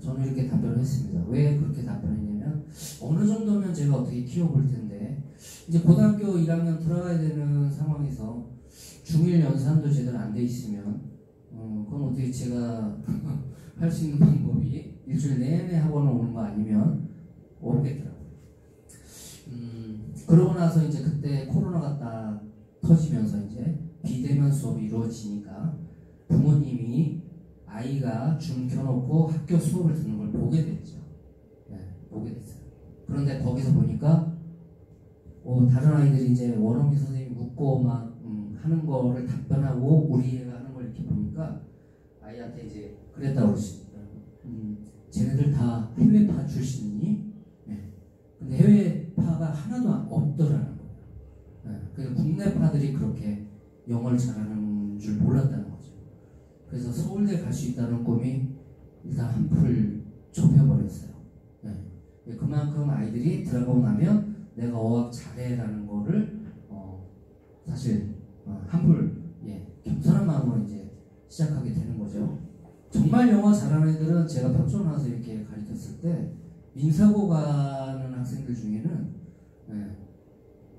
저는 이렇게 답변을 했습니다. 왜 그렇게 답변했냐면 어느 정도면 제가 어떻게 키워볼 텐데 이제 고등학교 1학년 들어가야 되는 상황에서 중1 연산도 제대로 안 돼 있으면 그건 어떻게 제가 할 수 있는 방법이 일주일 내내 학원을 오는 거 아니면 오르겠더라고요. 그러고 나서 이제 그때 코로나가 딱 터지면서 이제 비대면 수업이 이루어지니까 부모님이 아이가 줌 켜놓고 학교 수업을 듣는 걸 보게 됐죠. 보게 됐어요. 그런데 거기서 보니까 다른 아이들이 이제 원어민 선생님이 묻고 막 하는 거를 답변하고 우리 애가 하는 걸 이렇게 보니까 아이한테 이제 그랬다고 그러시더라고요. 쟤네들 다 해외파 출신이니? 네. 근데 해외파가 하나도 없더라는 거예요. 네. 그래서 국내파들이 그렇게 영어를 잘하는 줄 몰랐다는 거죠. 그래서 서울대 갈 수 있다는 꿈이 일단 한풀 좁혀버렸어요. 네. 그만큼 아이들이 들어가고 나면 내가 어학 잘해라는 거를 사실 한풀 겸손한 마음으로 이제 시작하게 되는 거죠. 정말 영어 잘하는 애들은 제가 평촌 와서 이렇게 가르쳤을 때 민사고 가는 학생들 중에는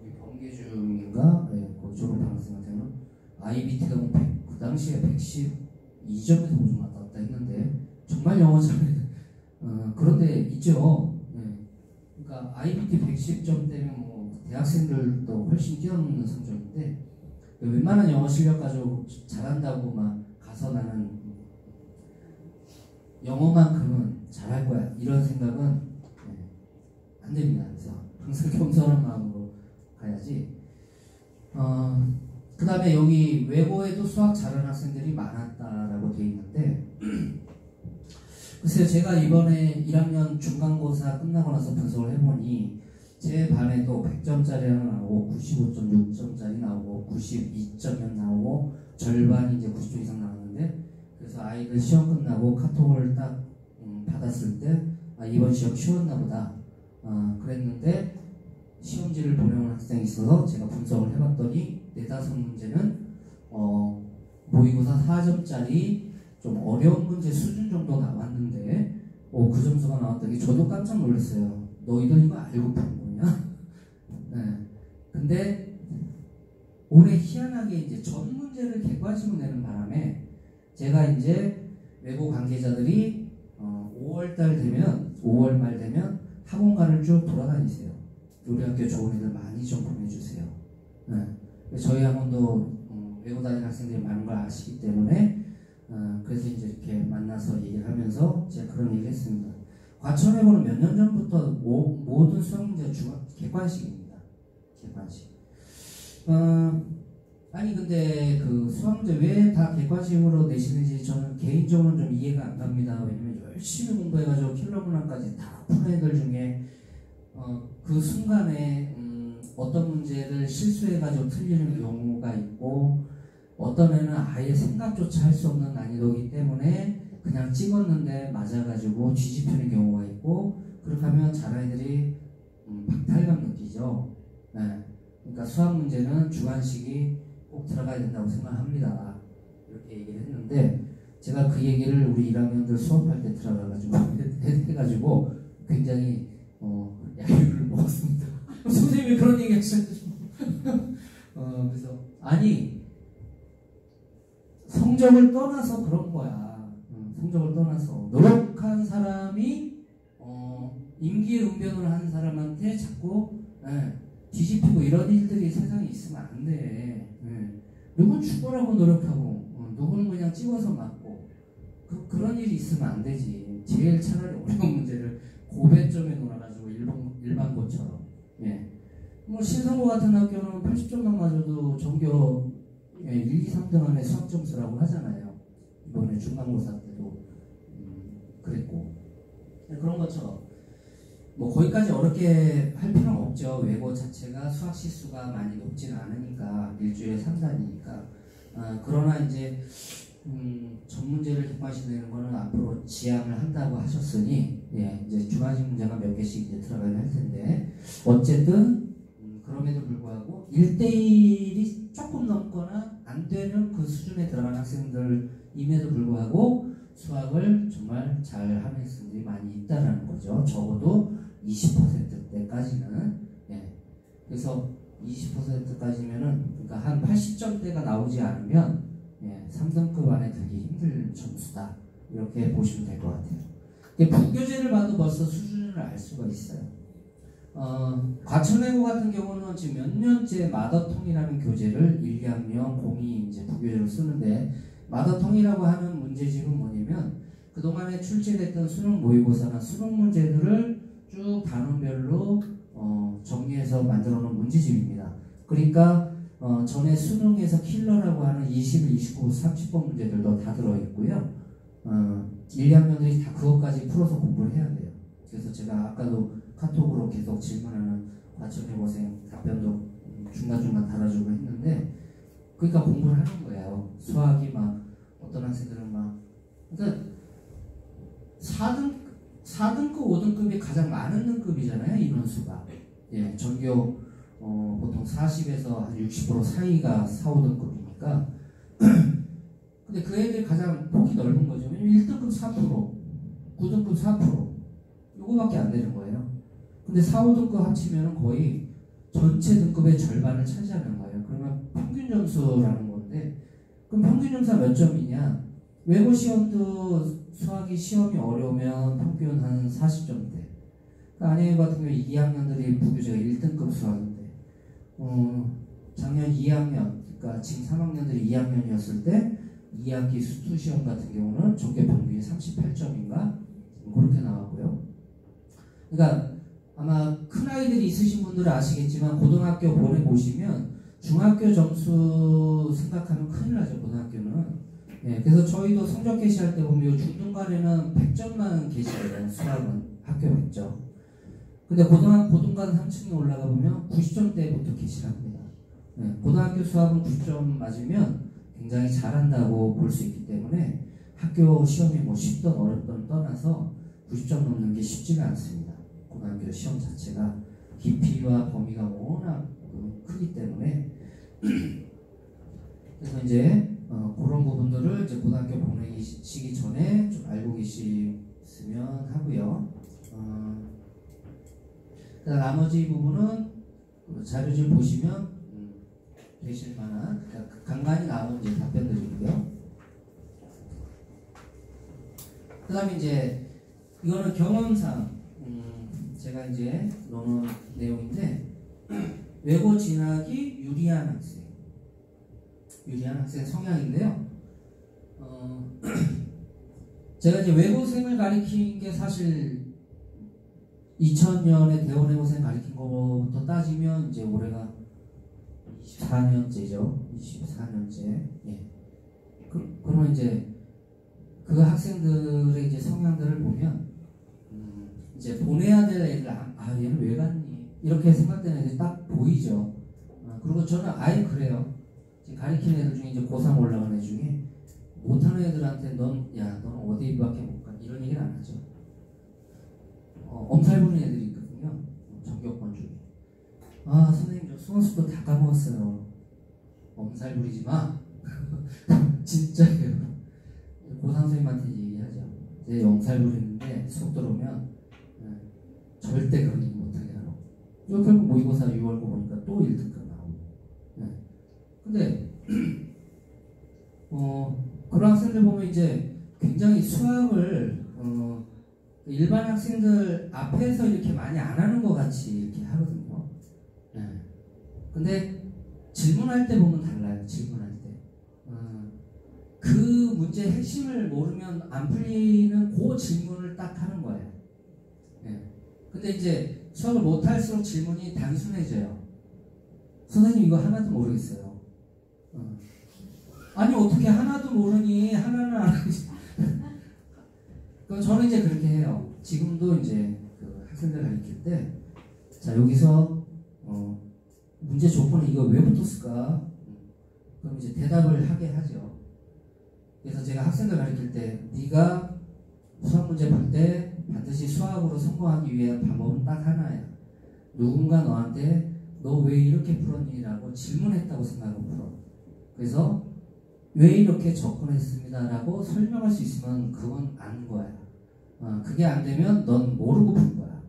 우리 범계중인가 그 졸업한 학생한테는 IBT가 그 당시에 112점에서 5점 왔다 갔다 했는데 정말 영어 잘하는 그런데 있죠. 그러니까 IBT 110점 때문에 뭐 대학생들도 훨씬 뛰어넘는 성적인데 웬만한 영어 실력 가지고 잘한다고 막 가서 나는 영어만큼은 잘할 거야 이런 생각은 안 됩니다. 그래서 항상 겸손한 마음으로 가야지. 그 다음에 여기 외고에도 수학 잘하는 학생들이 많았다라고 되어 있는데 글쎄요, 제가 이번에 1학년 중간고사 끝나고 나서 분석을 해보니 제 반에도 100점짜리 하나 나오고 95.6점짜리 나오고 92점이 나오고 절반이 이제 90점 이상 나왔는데 그래서 아이들 시험 끝나고 카톡을 딱 받았을 때 이번 시험 쉬웠나 보다 그랬는데 시험지를 보내온 학생이 있어서 제가 분석을 해봤더니 4-5문제는 모의고사 4점짜리 좀 어려운 문제 수준 정도 나왔는데 그 점수가 나왔더니 저도 깜짝 놀랐어요. 너희들 이거 알고 푼 거냐? 네. 근데 올해 희한하게 이제 전 문제를 객관식으로 내는 바람에 제가 이제 외고 관계자들이 5월달 되면 5월 말 되면 학원가를 쭉 돌아다니세요. 우리 학교 좋은 애들 많이 좀 보내주세요. 네. 저희 학원도 외고 다니는 학생들이 많은 걸 아시기 때문에 그래서 이제 이렇게 만나서 얘기를 하면서 제가 그런 얘기를 했습니다. 과천외고는 몇 년 전부터 모든 수학 문제가 객관식입니다. 객관식. 아니 근데 그 수학 문제 왜 다 객관식으로 내시는지 저는 개인적으로는 좀 이해가 안 갑니다. 왜냐면 열심히 공부해가지고 킬러 문항까지 다 푸는 애들 중에 그 순간에 어떤 문제를 실수해가지고 틀리는 경우가 있고 어떤 애는 아예 생각조차 할 수 없는 난이도이기 때문에 그냥 찍었는데 맞아가지고 뒤집히는 경우가 있고 그렇게 하면 잘아이들이 박탈감 느끼죠. 네. 그러니까 수학 문제는 주관식이 꼭 들어가야 된다고 생각합니다. 이렇게 얘기를 했는데 제가 그 얘기를 우리 1학년들 수업할 때 들어가가지고 해가지고 굉장히 야유를 먹었습니다. 선생님이 그런 얘기 하셔가지고 그래서 아니 성적을 떠나서 그런 거야. 성적을 떠나서 노력한 사람이 임기응변을 하는 사람한테 자꾸 뒤집히고 이런 일들이 세상에 있으면 안 돼. 누군 죽으라고 노력하고 누구는 그냥 찍어서 맞고 그런 일이 있으면 안 되지. 제일 차라리 어려운 문제를 고배점에 놀아가지고 일반고처럼. 뭐 신성고 같은 학교는 80점만 맞아도 전교 1, 2, 3등 안에 수학 점수라고 하잖아요. 이번에 중간고사 때도 그랬고 그런 것처럼 뭐 거기까지 어렵게 할 필요는 없죠. 외고 자체가 수학 실수가 많이 높지는 않으니까 일주일에 3단이니까 그러나 이제 전 문제를 객관식 내는 거는 앞으로 지향을 한다고 하셨으니 이제 주관식 문제가 몇 개씩 이제 들어가야 할 텐데 어쨌든 그럼에도 불구하고 1대1이 조금 넘거나 안 되는 그 수준에 들어간 학생들임에도 불구하고 수학을 정말 잘하는 학생들이 많이 있다는 거죠. 적어도 20%대까지는. 그래서 20%까지면은 그러니까 한 80점대가 나오지 않으면 3등급 안에 들기 힘든 점수다. 이렇게 보시면 될 것 같아요. 부교재를 봐도 벌써 수준을 알 수가 있어요. 과천외고 같은 경우는 지금 몇 년째 마더통이라는 교재를 1, 2학년 02 이제 부교재로 쓰는데 마더통이라고 하는 문제집은 뭐냐면 그동안에 출제됐던 수능 모의고사나 수능 문제들을 쭉 단원별로 정리해서 만들어 놓은 문제집입니다. 그러니까 전에 수능에서 킬러라고 하는 21, 29, 30번 문제들도 다 들어있고요. 1, 2학년들이 다 그것까지 풀어서 공부를 해야 돼요. 그래서 제가 아까도 카톡으로 계속 질문하는 과천여고생 답변도 중간중간 달아주고 했는데, 그러니까 공부를 하는 거예요. 수학이 막 어떤 학생들은 막, 그러니까 4등급, 5등급이 가장 많은 등급이잖아요, 인원수가. 예, 전교 보통 40에서 한 60% 사이가 4, 5등급이니까. 근데 그 애들이 가장 폭이 넓은 거죠. 왜냐면 1등급 4%, 9등급 4%, 요거밖에 안 되는 거예요. 근데 4, 5등급 합치면 거의 전체 등급의 절반을 차지하는 거예요. 그러면 평균 점수라는 건데, 그럼 평균 점수가 몇 점이냐? 외고 시험도 수학이 시험이 어려우면 평균 한 40점대. 그 안에 같은 경우 2학년들이 부교재가 1등급 수학인데, 작년 2학년, 그러니까 지금 3학년들이 2학년이었을 때 2학기 수투 시험 같은 경우는 전교 평균이 38점인가? 그렇게 나왔고요. 그러니까 아마 큰 아이들이 있으신 분들은 아시겠지만 고등학교 보내보시면 중학교 점수 생각하면 큰일 나죠, 고등학교는. 예, 그래서 저희도 성적 게시할 때 보면 중등간에는 100점만 게시해요. 수학은 학교 100점. 근데 고등간 3층에 올라가 보면 90점대부터 게시를 합니다. 예, 고등학교 수학은 90점 맞으면 굉장히 잘한다고 볼 수 있기 때문에 학교 시험이 뭐 쉽든 어렵든 떠나서 90점 넘는 게 쉽지가 않습니다. 고등학교 시험 자체가 깊이와 범위가 워낙 크기 때문에. 그래서 이제 그런 부분들을 이제 고등학교 보내시기 전에 좀 알고 계시면 하고요. 나머지 부분은 자료집 보시면 되실 만한 간간히 나온 이제 답변들이고요. 그 다음에 이제 이거는 경험상 제가 이제 넣은 내용인데, 외고 진학이 유리한 학생 성향인데요. 제가 이제 외고생을 가리킨 게 사실 2000년에 대원외고생 가리킨 거부터 따지면 이제 올해가 24년째죠. 24년째. 예. 그러면 이제 그 학생들의 이제 성향들을 보면 이제 보내야 될 애들, 얘는 왜 갔니? 이렇게 생각되는 애들이 딱 보이죠. 그리고 저는 아예 그래요. 가리키는 애들 중에 이제 고3 올라간 애 중에 못하는 애들한테 너는 어디밖에 못 가? 이런 얘기는 안 하죠. 엄살 부리는 애들이 있거든요. 전교권 중에. 선생님 저 수능수도 다 까먹었어요. 엄살 부리지 마. 진짜예요. 고3 선생님한테 얘기하죠. 제 엄살 부리는데 수업 들어오면 절대 그런 얘기 못하게 하라고. 결국 모의고사 6월 거 보니까 또 1등급 나오고. 근데 그런 학생들 보면 이제 굉장히 수학을 일반 학생들 앞에서 이렇게 많이 안 하는 것 같이 이렇게 하거든요. 근데 질문할 때 보면 달라요. 질문할 때. 그 문제의 핵심을 모르면 안 풀리는 그 질문을 딱 하는 거예요. 근데 이제 수학을 못할수록 질문이 단순해져요. 선생님 이거 하나도 모르겠어요. 아니 어떻게 하나도 모르니? 하나는 안 하지. 그럼 저는 이제 그렇게 해요. 지금도 이제 그 학생들 가르칠 때, 자 여기서 문제 조건에 이거 왜 붙었을까? 그럼 이제 대답을 하게 하죠. 그래서 제가 학생들 가르칠 때, 네가 수학 문제 볼 때 반드시 수학으로 성공하기 위한 방법은 딱 하나야. 누군가 너한테 너 왜 이렇게 풀었니? 라고 질문했다고 생각하고 풀어. 그래서 왜 이렇게 접근했습니다 라고 설명할 수 있으면 그건 아는 거야. 그게 안 되면 넌 모르고 푼 거야.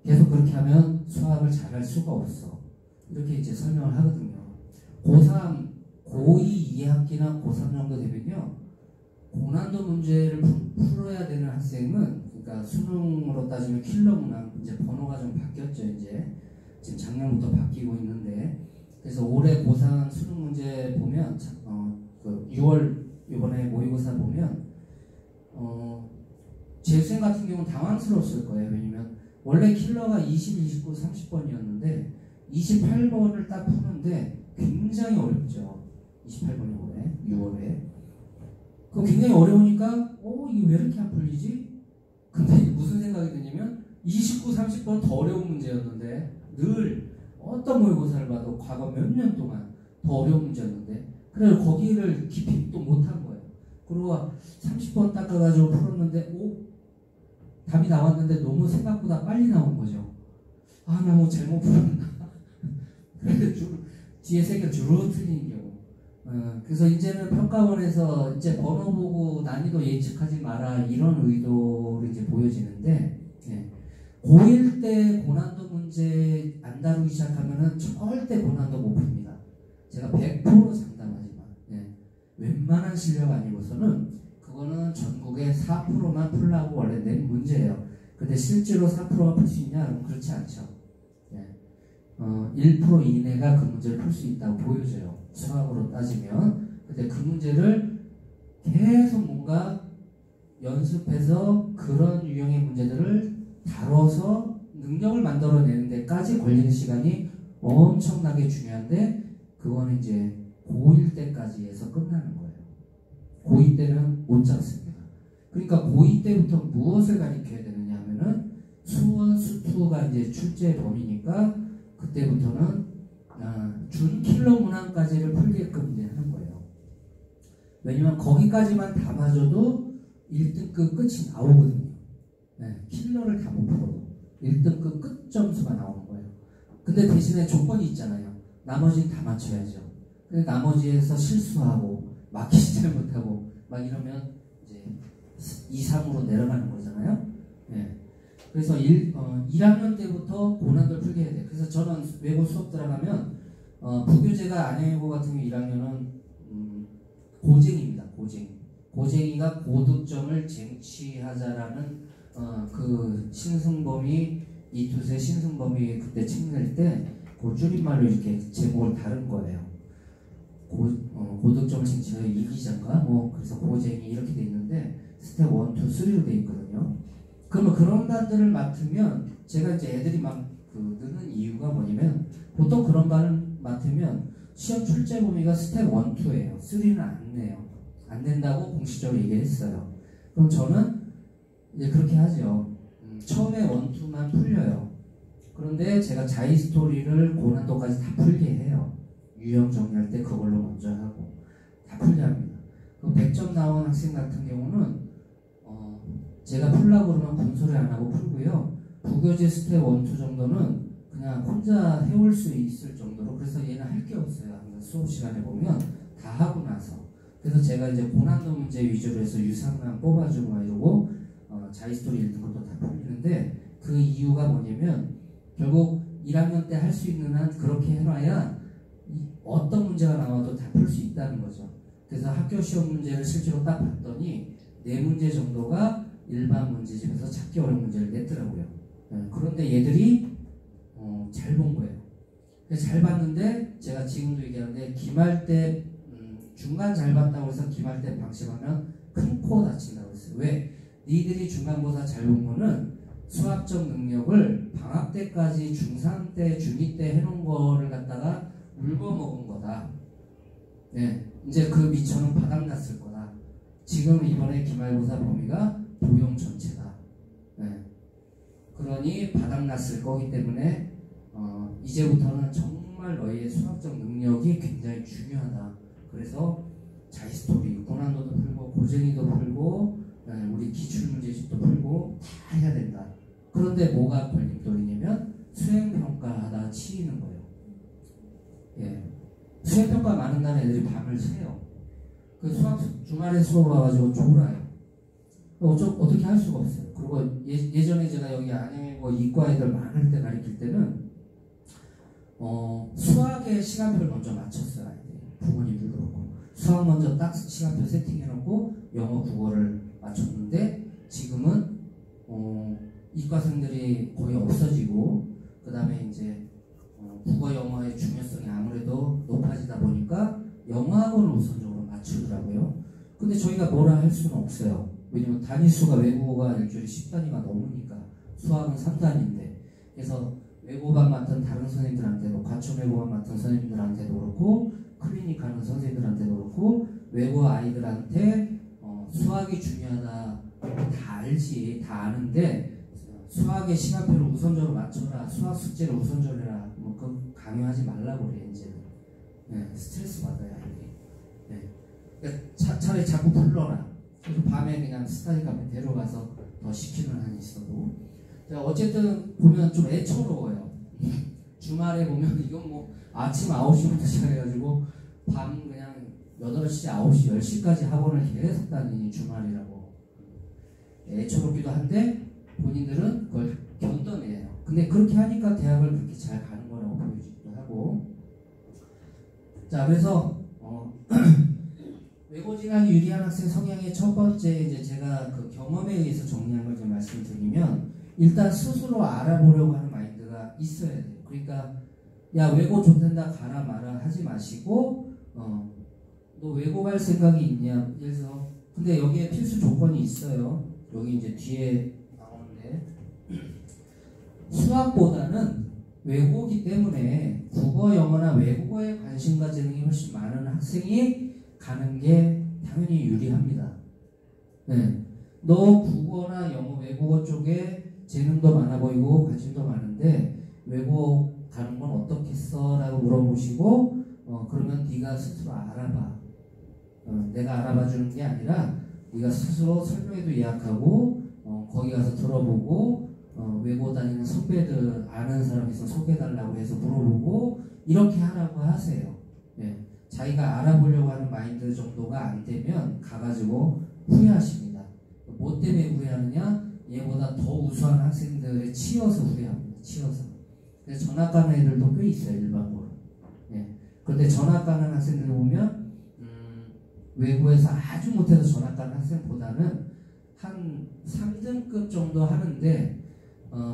계속 그렇게 하면 수학을 잘할 수가 없어. 이렇게 이제 설명을 하거든요. 고3, 고2 2학기나 고3 정도 되면요, 고난도 문제를 풀어야 되는 학생은, 그러니까 수능으로 따지면 킬러 문항, 이제 번호가 좀 바뀌었죠. 이제 지금 작년부터 바뀌고 있는데, 그래서 올해 고3 수능 문제 보면 그 6월 이번에 모의고사 보면 재수생 같은 경우는 당황스러웠을 거예요. 왜냐면 원래 킬러가 20, 29, 30번이었는데 28번을 딱 푸는데 굉장히 어렵죠. 28번이 올해 6월에. 그 굉장히 어려우니까 이게 왜 이렇게 안 풀리지? 근데 무슨 생각이 드냐면 29, 30번 더 어려운 문제였는데 늘 어떤 모의고사를 봐도 과거 몇 년 동안 더 어려운 문제였는데 그래서 거기를 깊이 또 못한 거예요. 그리고 30번 닦아가지고 풀었는데 답이 나왔는데 너무 생각보다 빨리 나온 거죠. 나 뭐 잘못 풀었나. 그래서 뒤에 세 개 주로 틀린 경우. 그래서 이제는 평가원에서 이제 번호 보고 난이도 예측하지 마라 이런 의도로 이제 보여지는데, 고1 때 고난도 문제 안 다루기 시작하면은 절대 고난도 못 풉니다. 제가 100% 장담하지만, 웬만한 실력 아니고서는 그거는 전국에 4%만 풀라고 원래 낸 문제예요. 근데 실제로 4%가 풀 수 있냐? 그럼 그렇지 않죠. 1% 이내가 그 문제를 풀 수 있다고 보여져요. 수학으로 따지면. 근데 그 문제를 계속 뭔가 연습해서 그런 유형의 문제들을 다뤄서 능력을 만들어내는 데까지 걸리는 시간이 엄청나게 중요한데 그거는 이제 고1 때까지 해서 끝나는 거예요. 고2 때는 못 잡습니다. 그러니까 고2 때부터 무엇을 가르쳐야 되느냐 하면은 수원, 수투가 이제 출제 범위니까 그때부터는 준 킬러 문항까지를 풀게끔 이제 하는 거예요. 왜냐면 거기까지만 다 맞아도 1등급 끝이 나오거든요. 킬러를 다 못 풀어도 1등급 끝 점수가 나오는 거예요. 근데 대신에 조건이 있잖아요. 나머지는 다 맞춰야죠. 근데 나머지에서 실수하고 막히지 못하고 막 이러면 이제 2, 3으로 내려가는 거잖아요. 그래서 1학년 때부터 고난도를 풀게 해야 돼요. 그래서 저는 외고 수업 들어가면 부교재가 안양외고 같은 경우 1학년은 고쟁입니다. 고쟁이가 고득점을 쟁취하자라는 그 신승범이 이투세 신승범이 그때 책 낼 때 그 줄임말로 이렇게 제목을 다른 거예요. 고득점을 쟁취하여 이기자인가? 그래서 고쟁이 이렇게 돼 있는데 스텝 1, 2, 3로 돼 있거든요. 그러면 그런 반들을 맡으면 제가 이제 애들이 막 느는 이유가 뭐냐면 보통 그런 반을 맡으면 시험 출제 범위가 스텝 1, 2예요. 3는 안 내요. 안 된다고 공식적으로 얘기했어요. 그럼 저는 이제 그렇게 하죠. 처음에 1, 2만 풀려요. 그런데 제가 자이스토리를 고난도까지 다 풀게 해요. 유형 정리할 때 그걸로 먼저 하고 다 풀게 합니다. 그 100점 나온 학생 같은 경우는 제가 풀라고 그러면 군소리 안 하고 풀고요. 부교재 스텝 1, 2 정도는 그냥 혼자 해올 수 있을 정도로 그래서 얘는 할 게 없어요. 항상 수업 시간에 보면 다 하고 나서 그래서 제가 이제 고난도 문제 위주로 해서 유상만 뽑아주고 막 이러고 자이스토리 읽는 것도 다 풀리는데 그 이유가 뭐냐면 결국 1학년 때 할 수 있는 한 그렇게 해놔야 어떤 문제가 나와도 다 풀 수 있다는 거죠. 그래서 학교 시험 문제를 실제로 딱 봤더니 4문제 정도가 일반 문제집에서 찾기 어려운 문제를 냈더라고요. 그런데 얘들이 잘 본 거예요. 잘 봤는데 제가 지금도 얘기하는데 기말 때 중간 잘 봤다고 해서 기말 때 방심하면 큰 코 다친다고 했어요. 왜? 니들이 중간고사 잘 본 거는 수학적 능력을 방학 때까지 중3 때, 중2 때 해놓은 거를 갖다가 울거먹은 거다. 이제 그 미천은 바닥났을 거다. 지금 이번에 기말고사 범위가 도형 전체다. 그러니 바닥났을 거기 때문에 이제부터는 정말 너희의 수학적 능력이 굉장히 중요하다. 그래서 자이스토리, 고난도도 풀고 고쟁이도 풀고 우리 기출문제집도 풀고 다 해야 된다. 그런데 뭐가 걸림돌이냐면 수행평가하다 치이는 거예요. 수행평가 많은 날에 애들이 밤을 새요. 그 수학 주말에 수업 와가지고 졸아요. 어떻게 할 수가 없어요. 그리고 예전에 제가 여기 안양외고 이과 애들 많을 때 가르칠 때는 수학의 시간표를 먼저 맞췄어요. 아이들이. 부모님들도 그렇고 수학 먼저 딱 시간표 세팅해놓고 영어 국어를 맞췄는데 지금은 이과생들이 거의 없어지고 그 다음에 이제 국어 영어의 중요성이 아무래도 높아지다 보니까 영어학원을 우선적으로 맞추더라고요. 근데 저희가 뭐라 할 수는 없어요. 왜냐면 단위수가 외국어가 일주일에 10단위가 넘으니까 수학은 3단인데. 그래서 외고반 맡은 다른 선생님들한테도, 과천 외고반 맡은 선생님들한테도 그렇고, 클리닉 하는 선생님들한테도 그렇고, 외고 아이들한테 수학이 중요하다 다 알지, 다 아는데 수학의 시간표를 우선적으로 맞춰라, 수학 숙제를 우선적으로 해라, 뭐 그 강요하지 말라고 그래. 이제는 스트레스 받아요 아이들이. 그러니까 차라리 자꾸 불러라. 그래서 밤에 그냥 스터디 카페 데려가서 더 시키는 한이 있어도. 어쨌든 보면 좀 애처로워요. 주말에 보면 이건 뭐 아침 9시부터 시작해가지고 밤 그냥 8시, 9시, 10시까지 학원을 계속 다니니 주말이라고. 애처롭기도 한데 본인들은 그걸 견뎌내요. 근데 그렇게 하니까 대학을 그렇게 잘 가는 거라고 보여주기도 하고. 자, 그래서 외고 진학이 유리한 학생 성향의 첫 번째, 이제 제가 그 경험에 의해서 정리한 걸 좀 말씀드리면, 일단 스스로 알아보려고 하는 마인드가 있어야 돼요. 그러니까 야, 외고 좋단다 가라 마라 하지 마시고, 너 외고 갈 생각이 있냐? 그래서 근데 여기에 필수 조건이 있어요. 여기 이제 뒤에 나오는데, 수학보다는 외국어기 때문에 국어, 영어나 외국어에 관심과 재능이 훨씬 많은 학생이 가는 게 당연히 유리합니다. 네. 너 국어나 영어, 외국어 쪽에 재능도 많아 보이고 관심도 많은데 외국어 가는 건 어떻겠어? 라고 물어보시고, 그러면 네가 스스로 알아봐. 내가 알아봐 주는 게 아니라 네가 스스로 설명회도 예약하고 거기 가서 들어보고, 외고 다니는 선배들 아는 사람 있으면 소개해달라고 해서 물어보고 이렇게 하라고 하세요. 네. 자기가 알아보려고 하는 마인드 정도가 안 되면 가가지고 후회하십니다. 뭐 때문에 후회하느냐? 얘보다 더 우수한 학생들에 치여서 후회합니다. 치여서. 그래서 전학 가는 애들도 꽤 있어요, 일반고로. 네. 그런데 전학 가는 학생들 보면 외고에서 아주 못해서 전학 가는 학생보다는 한 3등급 정도 하는데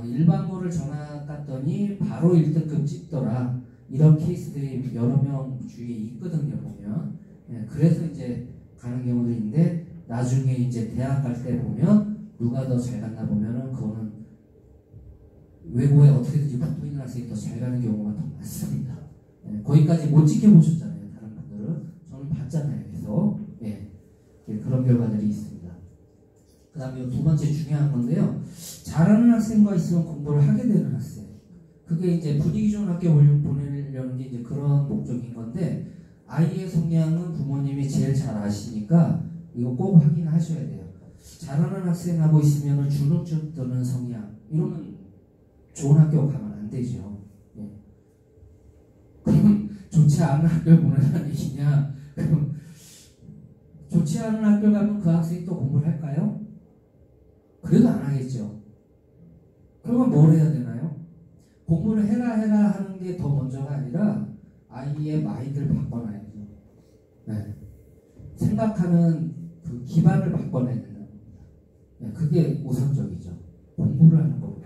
일반고를 전학 갔더니 바로 1등급 찍더라. 이런 케이스들이 여러 명 주위에 있거든요, 보면. 예, 그래서 이제 가는 경우도 있는데, 나중에 이제 대학 갈 때 보면 누가 더 잘 갔나 보면은 그거는 외고에 어떻게든지 붙어 있는 학생이 더 잘 가는 경우가 더 많습니다. 예, 거기까지 못 지켜보셨잖아요, 다른 분들은. 저는 봤잖아요, 계속. 예, 그런 결과들이 있습니다. 그 다음에 두 번째 중요한 건데요. 잘하는 학생과 있으면 공부를 하게 되는 학생. 그게 이제 분위기 좋은 학교에 보내려는 게 이제 그런 목적인 건데, 아이의 성향은 부모님이 제일 잘 아시니까 이거 꼭 확인하셔야 돼요. 잘하는 학생하고 있으면 주눅 드는 성향, 이러면 좋은 학교 가면 안 되죠. 예. 그럼 좋지 않은 학교에 보내라는 얘기냐? 그럼 좋지 않은 학교 가면 그 학생이 또 공부를 할까요? 그래도 안 하겠죠. 그러면 뭘 해야 되나요? 공부를 해라 하는 게 더 먼저가 아니라 아이의 마인드를 바꿔놔야죠. 네. 생각하는 그 기반을 바꿔내야 된다. 네, 그게 우선적이죠. 공부를 하는 거고요.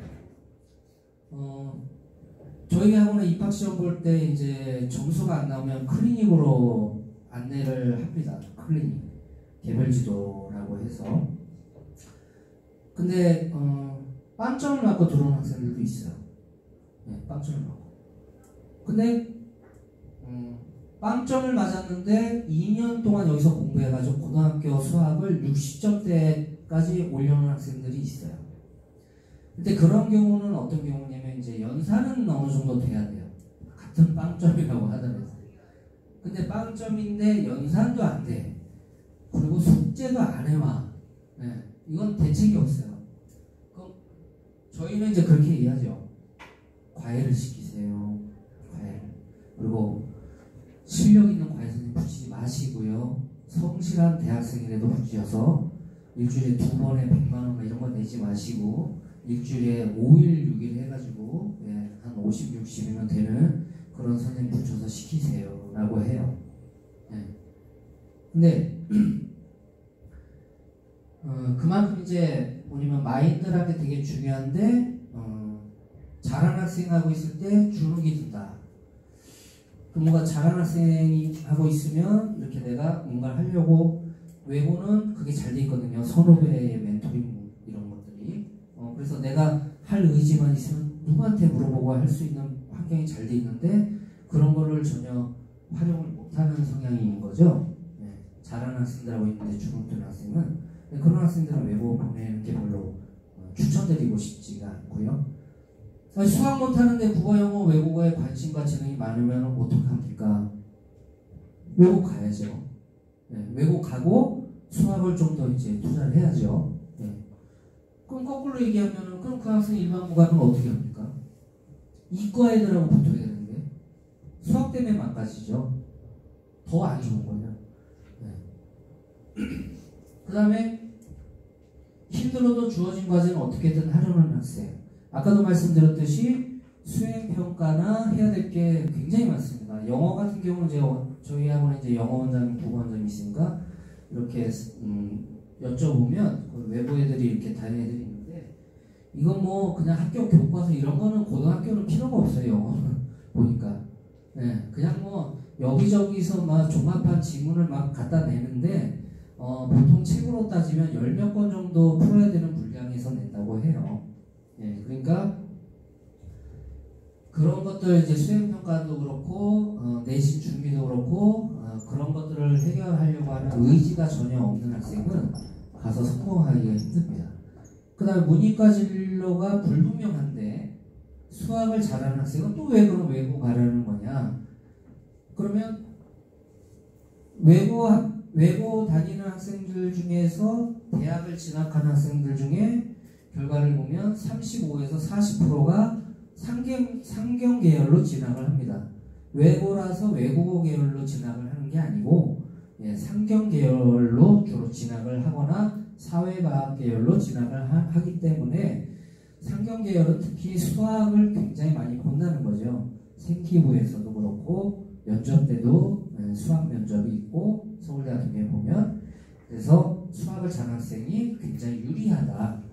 저희 학원에 입학시험 볼 때 이제 점수가 안 나오면 클리닉으로 안내를 합니다. 클리닉. 개별지도라고 해서. 근데 빵점을 맞고 들어오는 학생들도 있어요. 네, 빵점을 맞고. 근데 빵점을 맞았는데 2년 동안 여기서 공부해가지고 고등학교 수학을 60점대까지 올려놓은 학생들이 있어요. 근데 그런 경우는 어떤 경우냐면 이제 연산은 어느 정도 돼야 돼요. 같은 빵점이라고 하더라도. 근데 빵점인데 연산도 안 돼. 그리고 숙제도 안 해와. 네, 이건 대책이 없어요. 그럼 저희는 이제 그렇게 얘기하죠. 과외를 시키세요. 과외. 그리고 실력 있는 과외 선생님 붙이지 마시고요. 성실한 대학생이라도 붙여서 일주일에 2번에 100만원 이런 거 내지 마시고 일주일에 5일, 6일 해가지고 한 50, 60이면 되는 그런 선생님 붙여서 시키세요. 라고 해요. 네. 근데 그만큼 이제 뭐냐면 마인드라는 게 되게 중요한데 잘하는 학생하고 있을 때 주눅이 든다. 뭔가 잘하는 학생이 하고 있으면 이렇게 내가 뭔가를 하려고, 외고는 그게 잘 돼 있거든요. 선후배의 멘토링 이런 것들이. 그래서 내가 할 의지만 있으면 누구한테 물어보고 할 수 있는 환경이 잘 돼 있는데 그런 거를 전혀 활용을 못하는 성향이 있는 거죠. 예, 잘하는 학생들하고 있는데 주눅 드는 학생은 그런 학생들은 외고 보내는 게 별로 추천드리고 싶지가 않고요. 수학 못하는데 국어, 영어, 외국어에 관심과 재능이 많으면 어떡합니까? 외국 가야죠. 예, 외국 가고 수학을 좀 더 이제 투자를 해야죠. 예. 그럼 거꾸로 얘기하면 그럼 그 학생 일반고 가면 어떻게 합니까? 이과 애들하고 붙어야 되는데 수학 때문에 망가지죠. 더 안 좋은 거죠. 예. 그 다음에 힘들어도 주어진 과제는 어떻게든 하려는 학생. 아까도 말씀드렸듯이 수행평가나 해야 될 게 굉장히 많습니다. 영어 같은 경우는 이제 저희 학원에 이제 영어 원장님, 국어 원장님이 있으니까 이렇게 여쭤보면 그 외부 애들이 이렇게 다른 애들이 있는데 이건 뭐 그냥 학교 교과서 이런 거는 고등학교는 필요가 없어요. 영어는 보니까. 네, 그냥 뭐 여기저기서 막 종합한 지문을 막 갖다 내는데 보통 책으로 따지면 10몇 권 정도 풀어야 되는 분량에서 낸다고 해요. 예, 그러니까 그런 것들 이제 수행평가도 그렇고 내신 준비도 그렇고 그런 것들을 해결하려고 하는 의지가 전혀 없는 학생은 가서 성공하기가 힘듭니다. 그 다음에 문이과 진로가 불분명한데 수학을 잘하는 학생은 또 왜 그럼 외고 가려는 거냐? 그러면 외고 다니는 학생들 중에서 대학을 진학하는 학생들 중에 결과를 보면 35에서 40%가 상경 계열로 진학을 합니다. 외고라서 외국어 계열로 진학을 하는 게 아니고 상경 계열로 주로 진학을 하거나 사회과학 계열로 진학을 하기 때문에 상경 계열은 특히 수학을 굉장히 많이 본다는 거죠. 생기부에서도 그렇고 면접 때도 수학 면접이 있고 서울대 같은 경우에 보면 그래서 수학을 잘하는 학생이 굉장히 유리하다.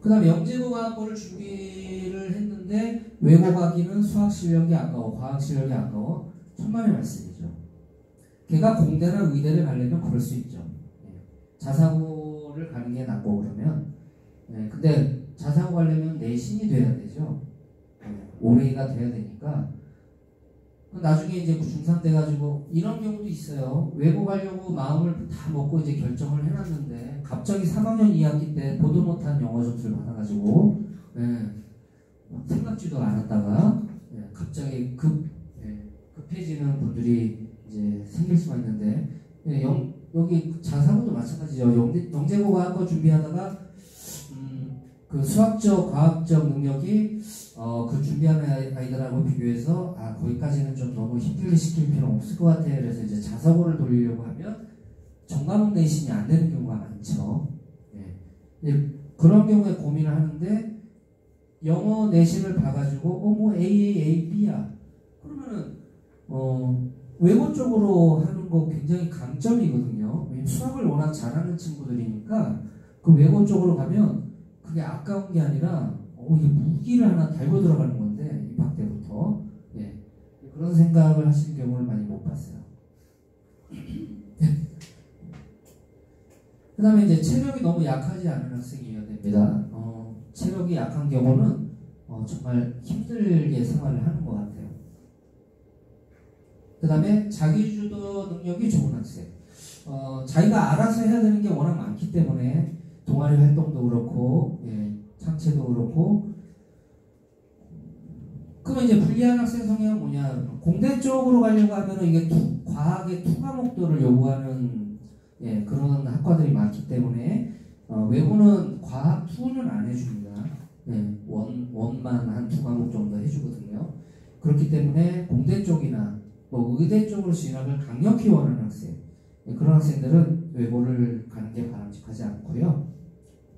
그 다음에 영재고과학고를 준비를 했는데 외고 가기는 수학 실력이 아까워, 과학 실력이 아까워. 천만의 말씀이죠. 걔가 공대나 의대를 가려면 그럴 수 있죠. 자사고를 가는 게 낫고 그러면 근데 자사고 가려면 내신이 돼야 되죠. 올해가 돼야 되니까 나중에 이제 중3 돼가지고 이런 경우도 있어요. 외고 가려고 마음을 다 먹고 이제 결정을 해놨는데 갑자기 3학년 2학기 때 보도 못한 영어 점수를 받아가지고 생각지도 않았다가 갑자기 급해지는 분들이 이제 생길 수가 있는데 여기 자사고도 마찬가지죠. 영재고과학고 준비하다가 그 수학적, 과학적 능력이 그 준비하는 아이들하고 비교해서 거기까지는 좀 너무 힘들게 시킬 필요는 없을 것 같아요. 그래서 이제 자사고를 돌리려고 하면 전과목 내신이 안 되는 경우가 많죠. 그런 경우에 고민을 하는데 영어 내신을 봐가지고 뭐 A, B야. 그러면은 외고 쪽으로 하는 거 굉장히 강점이거든요. 왜냐면 수학을 워낙 잘하는 친구들이니까 그 외고 쪽으로 가면 그게 아까운 게 아니라 이게 무기를 하나 달고 들어가는 건데 입학 때부터 그런 생각을 하시는 경우를 많이 못 봤어요. 그 다음에 이제 체력이 너무 약하지 않은 학생이어야 됩니다. 체력이 약한 경우는 정말 힘들게 생활을 하는 것 같아요. 그 다음에 자기주도 능력이 좋은 학생. 자기가 알아서 해야 되는 게 워낙 많기 때문에 동아리 활동도 그렇고 창체도 그렇고 그러면 이제 불리한 학생 성향은 뭐냐? 공대 쪽으로 가려고 하면 이게 과학의 과목들을 요구하는 그런 학과들이 많기 때문에 외고는 과학 2는 안 해줍니다. 원만 한 2과목 정도 해주거든요. 그렇기 때문에 공대 쪽이나 뭐 의대 쪽으로 진학을 강력히 원하는 학생 그런 학생들은 외고를 가는 게 바람직하지 않고요.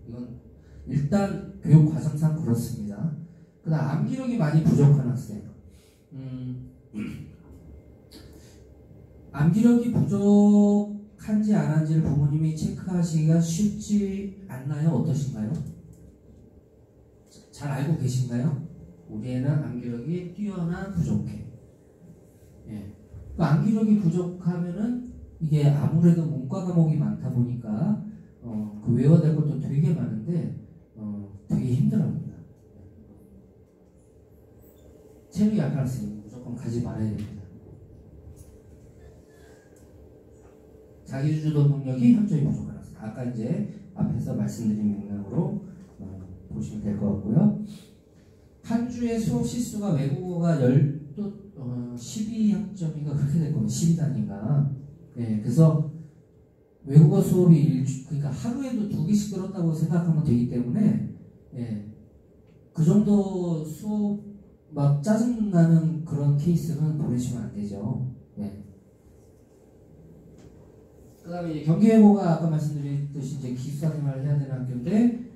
이건 일단 교육 과정상 그렇습니다. 그 다음 암기력이 많이 부족한 학생. 암기력이 부족한지 안 한지를 부모님이 체크하시기가 쉽지 않나요? 어떠신가요? 잘 알고 계신가요? 우리 애는 암기력이 뛰어나 부족해. 그 암기력이 부족하면은 이게 아무래도 문과 과목이 많다 보니까 그 외워야 될 것도 되게 많은데 되게 힘들어합니다. 체력이 약한 학생은 무조건 가지 말아야 됩니다. 자기주도 능력이 현저히 부족한 학생. 아까 이제 앞에서 말씀드린 맥락으로 보시면 될 것 같고요. 한 주에 수업 실수가 외국어가 12학점인가 그렇게 될 겁니다. 12단위가. 네, 그래서 외국어 수업이 그러니까 하루에도 2개씩 들었다고 생각하면 되기 때문에 예, 그 정도 수업 막 짜증나는 그런 케이스는 보내시면 안 되죠. 예. 그 다음에 이제 경기외고가 아까 말씀드렸듯이 이제 기숙사 생활을 해야 되는 학교인데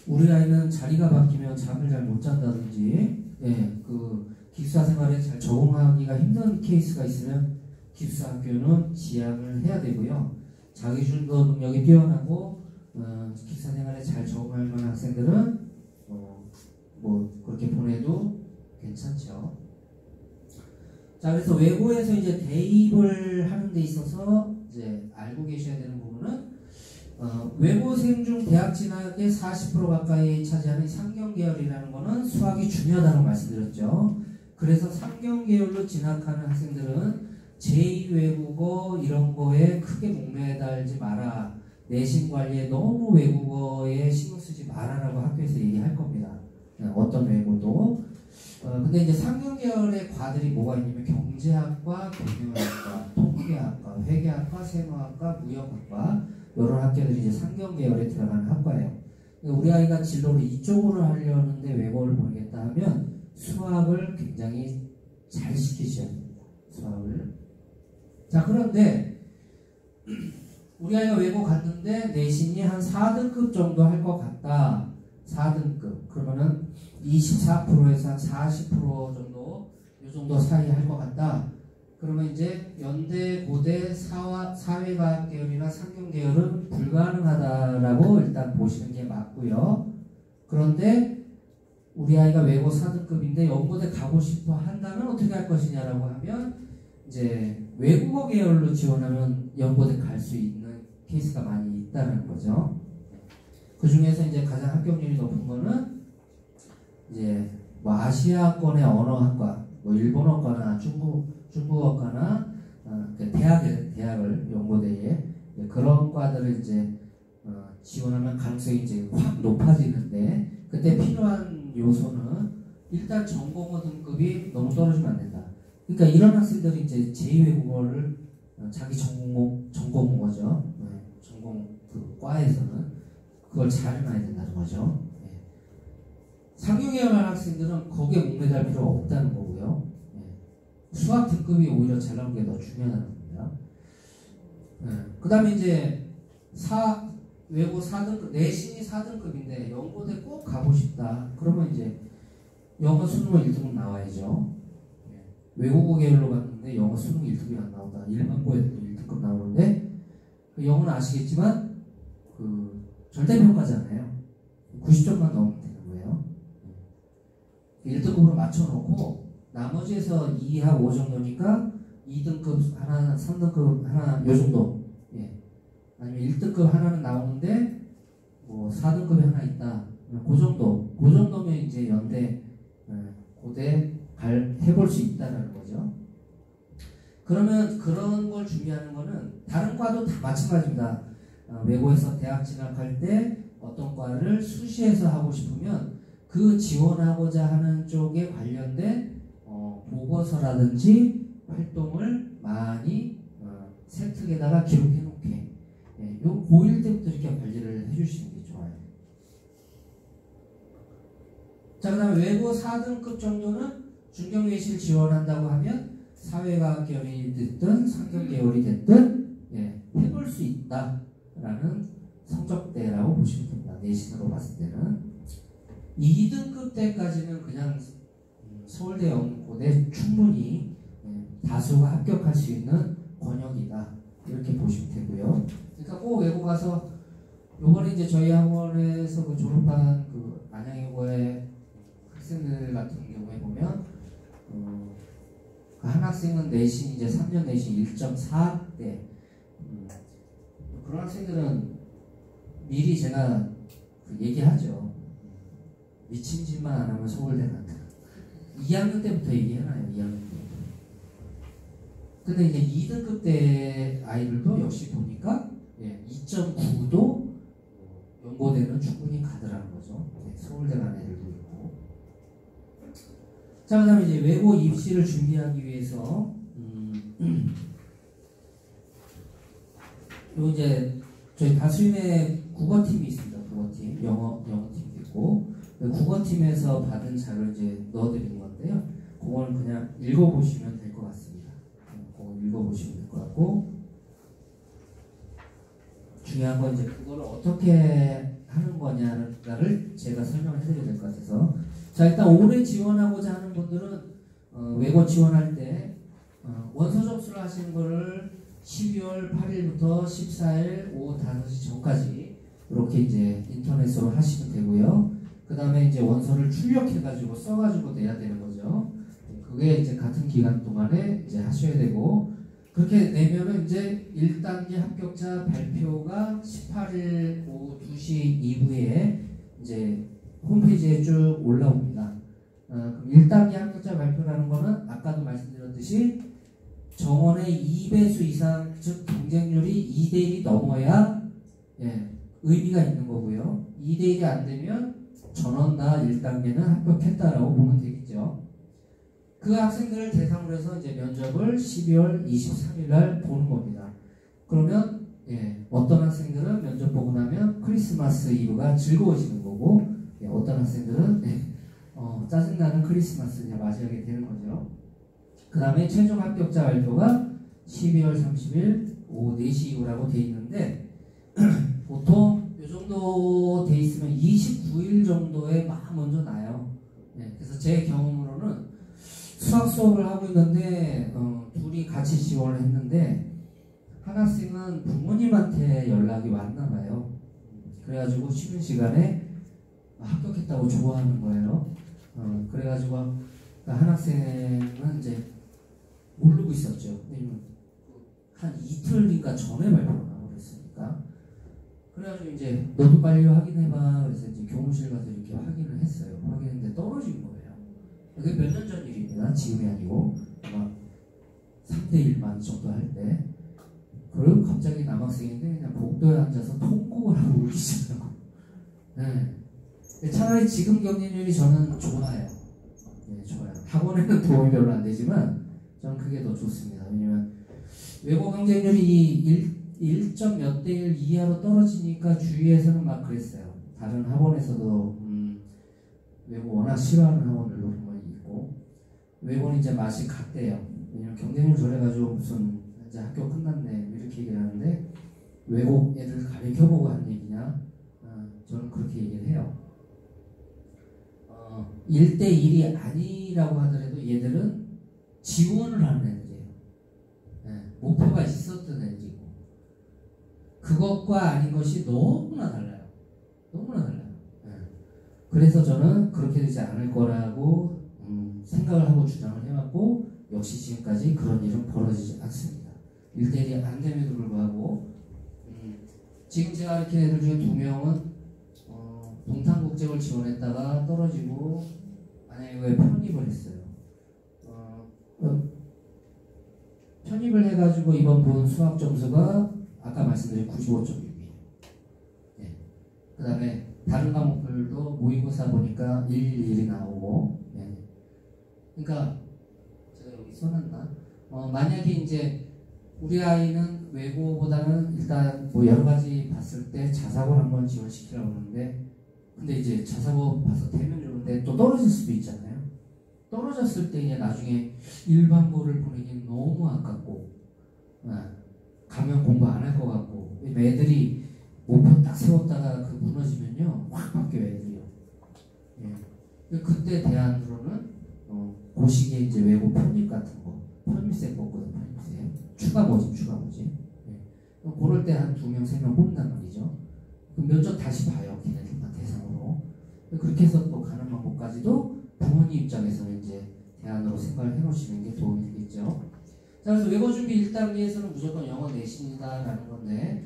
우리 아이는 자리가 바뀌면 잠을 잘 못 잔다든지 예, 그 기숙사 생활에 잘 적응하기가 힘든 케이스가 있으면 기숙사 학교는 지양을 해야 되고요. 자기주도 능력이 뛰어나고 기숙사 생활에 잘 적응할 만한 학생들은 뭐 그렇게 보내도 괜찮죠. 자, 그래서 외고에서 이제 대입을 하는 데 있어서 이제 알고 계셔야 되는 부분은 외고생 중 대학 진학의 40% 가까이 차지하는 상경계열이라는 거는 수학이 중요하다고 말씀드렸죠. 그래서 상경계열로 진학하는 학생들은 제2외국어 이런 거에 크게 목매달지 마라. 내신 관리에 너무 외국어에 신경 쓰지 마라라고 학교에서 얘기할 겁니다. 어떤 외고도. 근데 이제 상경계열의 과들이 뭐가 있냐면 경제학과, 경영학과, 통계학과, 회계학과, 세무학과, 무역학과 이런 학교들이 이제 상경계열에 들어가는 학과예요. 우리 아이가 진로를 이쪽으로 하려는데 외고를 보내겠다 하면 수학을 굉장히 잘 시키셔야 됩니다. 수학을. 자, 그런데 우리 아이가 외고 갔는데 내신이 한 4등급 정도 할 것 같다. 4등급. 그러면은 24%에서 한 40% 정도 이 정도 사이 할 것 같다. 그러면 이제 연대, 고대, 사회과학 계열이나 상경 계열은 불가능하다라고 일단 보시는 게 맞고요. 그런데 우리 아이가 외고 4등급인데 연고대 가고 싶어 한다면 어떻게 할 것이냐라고 하면 이제 외국어 계열로 지원하면 연고대 갈 수 있는 케이스가 많이 있다는 거죠. 그 중에서 이제 가장 합격률이 높은 거는 이제 뭐 아시아권의 언어학과, 뭐 일본어과나 중국어과나 대학을 연고대에 그런 과들을 이제 지원하면 가능성이 이제 확 높아지는데 그때 필요한 요소는 일단 전공어 등급이 너무 떨어지면 안 된다. 그러니까 이런 학생들이 이제 제2외국어를 자기 전공어죠. 전공 그 과에서는 그걸 잘 해놔야 된다는 거죠. 상경계열 학생들은 거기에 목매달 필요가 없다는 거고요. 수학 등급이 오히려 잘 나오는 게 더 중요하다는 겁니다. 그 다음에 이제 외고 4등급, 내신이 4등급인데 연고대 꼭 가고 싶다. 그러면 이제 영어 수능 1등급 나와야죠. 외국어 계열로 갔는데 영어 수능 1등급이 안 나온다. 일반고에도 1등급 나오는데 그 영어는 아시겠지만 그 절대평가잖아요. 90점만 넣으면 되는 거예요. 1등급으로 맞춰놓고 나머지에서 2하고 5 정도니까 2등급 하나, 3등급 하나 요 정도. 아니면 1등급 하나는 나오는데 뭐 4등급이 하나 있다. 그 정도면 이제 연대, 고대 해볼 수 있다는 거죠. 그러면 그런 걸 준비하는 거는 다른 과도 다 마찬가지입니다. 외고에서 대학 진학할 때 어떤 과를 수시에서 하고 싶으면 그 지원하고자 하는 쪽에 관련된 보고서라든지 활동을 많이 세특에다가 기록해 놓게. 요 고1 때부터 이렇게 관리를 해주시는 게 좋아요. 자, 그 다음에 외고 4등급 정도는 중경외실 지원한다고 하면 사회과학 계열이 됐든 상경계열이 됐든 해볼 수 있다라는 성적대라고 보시면 됩니다. 내신으로 봤을 때는 2등급 때까지는 그냥 서울대, 연고대 충분히 다수가 합격할 수 있는 권역이다 이렇게 보시면 되고요. 그러니까 꼭 외고 가서 요번에 이제 저희 학원에서 그 졸업한 그 안양외고의 학생들 같은 경우에 보면 그 한 학생은 내신 이제 3년 내신 1.4대 그런 학생들은 미리 제가 그 얘기하죠. 미친 짓만 안 하면 서울대 간다. 2학년 때부터 얘기해놔요. 2학년 때부터. 근데 이제 2등급 때 아이들도 역시 보니까 2.9도 연고대는 충분히 가더라는 거죠. 서울대 간 애들도 있고. 자, 그 다음에 이제 외고 입시를 준비하기 위해서 요 이제 저희 다수임의 국어팀이 있습니다. 국어팀, 영어팀도 있고, 국어팀에서 받은 자료를 이제 넣어드리는 건데요. 그걸 그냥 읽어보시면 될 것 같습니다. 그거 읽어보시면 될 것 같고, 중요한 건 이제 그걸 어떻게 하는 거냐를 제가 설명을 해드려야 될 것 같아서. 자, 일단 올해 지원하고자 하는 분들은 외고 지원할 때 원서 접수를 하시는 거를 12월 8일부터 14일 오후 5시 전까지 이렇게 이제 인터넷으로 하시면 되고요. 그 다음에 이제 원서를 출력해가지고 써가지고 내야 되는 거죠. 그게 이제 같은 기간 동안에 이제 하셔야 되고, 그렇게 내면은 이제 1단계 합격자 발표가 18일 오후 2시 이후에 이제 홈페이지에 쭉 올라옵니다. 그럼 1단계 합격자 발표라는 거는 아까도 말씀드렸듯이 정원의 2배수 이상, 즉 경쟁률이 2대1이 넘어야 의미가 있는 거고요. 2대1이 안 되면 전원 다 1단계는 합격했다라고 보면 되겠죠. 그 학생들을 대상으로 해서 이제 면접을 12월 23일 날 보는 겁니다. 그러면 어떤 학생들은 면접 보고 나면 크리스마스 이브가 즐거워지는 거고, 어떤 학생들은 짜증나는 크리스마스를 맞이하게 되는 거죠. 그 다음에 최종 합격자 발표가 12월 30일 오후 4시 이후라고 돼 있는데 보통 이 정도 돼 있으면 29일 정도에 막 먼저 나요. 그래서 제 경험으로는 수학 수업을 하고 있는데 둘이 같이 지원을 했는데 한 학생은 부모님한테 연락이 왔나 봐요. 그래가지고 쉬는 시간에 합격했다고 좋아하는 거예요. 그래가지고 한 학생은 이제 모르고 있었죠. 왜냐면 한 이틀인가 전에 발표가 나버렸으니까. 그래가지고 이제 너도 빨리 확인해봐. 그래서 이제 교무실 가서 이렇게 확인을 했어요. 확인했는데 떨어진 거예요. 그게 몇 년 전 일입니다. 지금이 아니고 아마 3대1만 정도 할 때. 그리고 갑자기 남학생인데 그냥 복도에 앉아서 통곡을 하고 울기 시작하고. 차라리 지금 경쟁률이 저는 좋아요. 좋아요. 학원에는 도움이 별로 안 되지만 저는 그게 더 좋습니다. 왜냐면 외고 경쟁률이 1점 몇 대 1 이하로 떨어지니까 주위에서는 막 그랬어요. 다른 학원에서도 외고 워낙 싫어하는 학원들도 보면 있고, 외고는 이제 맛이 같대요. 왜냐면 경쟁률 저래가지고 무슨 이제 학교 끝났네 이렇게 얘기를 하는데 외고 애들 가르쳐보고 하는 얘기냐? 저는 그렇게 얘기를 해요. 1대1이 아니라고 하더라도 얘들은 지원을 하는 애들이에요. 목표가 있었던 애들이고 그것과 아닌 것이 너무나 달라요. 너무나 달라요. 그래서 저는 그렇게 되지 않을 거라고 생각을 하고 주장을 해왔고, 역시 지금까지 그런 일은 벌어지지 않습니다. 1대1이 안 됨에도 불구하고 지금 제가 가르친 애들 중에 2명은 동탄국제를 지원했다가 떨어지고 안양외고에 편입을 했어요. 편입을 해가지고 이번 본 수학 점수가 아까 말씀드린 95.6이에요. 그 다음에 다른 과목들도 모의고사 보니까 1, 1이 나오고, 그러니까 제가 여기 써놨나? 만약에 이제 우리 아이는 외고보다는 일단 뭐 여러 가지 봤을 때 자사고를 한번 지원시키려고 하는데, 근데 이제 자사고 봐서 되면 좋은데 또 떨어질 수도 있잖아요. 떨어졌을 때 이제 나중에 일반고를 보내기는 너무 아깝고, 가면 공부 안 할 것 같고, 애들이 목표 딱 세웠다가 그 무너지면요 확 바뀌어요 애들이요. 그때 대안으로는 그 시기에 이제 외고 편입 같은 거, 편입생 뽑거든. 편입생 추가 모집. 그럴 때 한 2명 3명 뽑는단 말이죠. 그럼 면접 다시 봐요 걔네들만 대상으로. 그렇게 해서 또 가는 방법까지도 부모님 입장에서는 이제 대안으로 생각을 해놓으시는 게 도움이 되겠죠. 자, 그래서 외고 준비 1단계에서는 무조건 영어 내신이다라는 건데,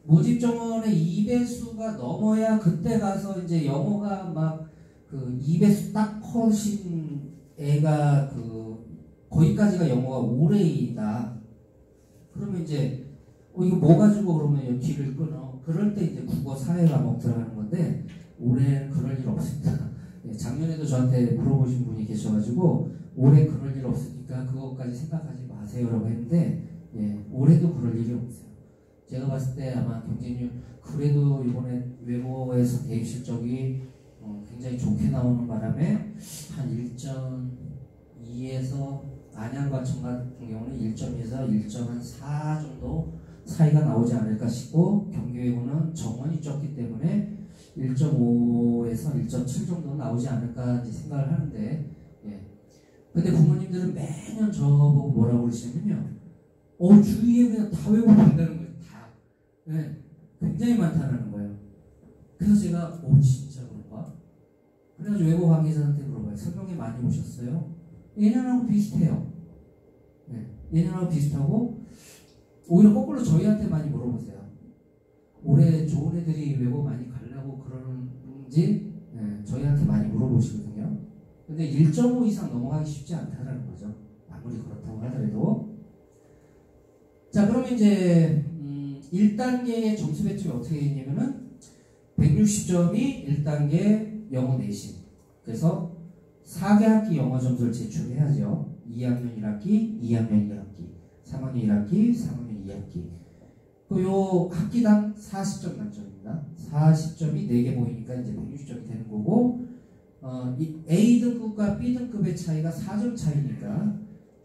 모집 정원의 2배수가 넘어야 그때 가서 이제 영어가 막 그 2배수 딱 커신 애가 그 거기까지가 영어가 5레이다. 그러면 이제 이거 뭐 가지고 그러면 뒤를 끊어. 그럴 때 이제 국어 사회 과목 들어가는 건데 올해는 그럴 일 없습니다. 작년에도 저한테 물어보신 분이 계셔가지고 올해 그럴 일 없으니까 그것까지 생각하지 마세요라고 했는데 올해도 그럴 일이 없어요. 제가 봤을 때 아마 경쟁률 그래도 이번에 외고에서 대입 실적이 굉장히 좋게 나오는 바람에 한 1.2에서 안양과 청라 같은 경우는 1.2에서 1.4 정도 사이가 나오지 않을까 싶고 경기외고는 정원이 적기 때문에 1.5에서 1.7 정도 나오지 않을까 생각을 하는데 근데 부모님들은 매년 저보고 뭐라고 그러시냐면요 주위에 그냥 다 외고 간다는 거예요. 다. 굉장히 많다는 거예요. 그래서 제가 진짜 그런가? 그래가지고 외고 관계자한테 물어봐요. 설명회 많이 오셨어요? 예년하고 비슷해요. 예년하고 비슷하고 오히려 거꾸로 저희한테 많이 물어보세요. 올해 좋은 애들이 외고 많이 가려고 그러는지 저희한테 많이 물어보시거든요. 근데 1.5 이상 넘어가기 쉽지 않다는 거죠. 아무리 그렇다고 하더라도. 자, 그러면 이제 1단계의 점수 배치가 어떻게 되냐면은 160점이 1단계 영어 내신. 그래서 4개 학기 영어 점수를 제출해야죠. 2학년 1학기, 2학년 2학기, 3학년 1학기, 3학년 2학기. 요 학기당 40점 만점입니다. 40점이 4개 모이니까 이제 160점이 되는 거고, 이 A등급과 B등급의 차이가 4점 차이니까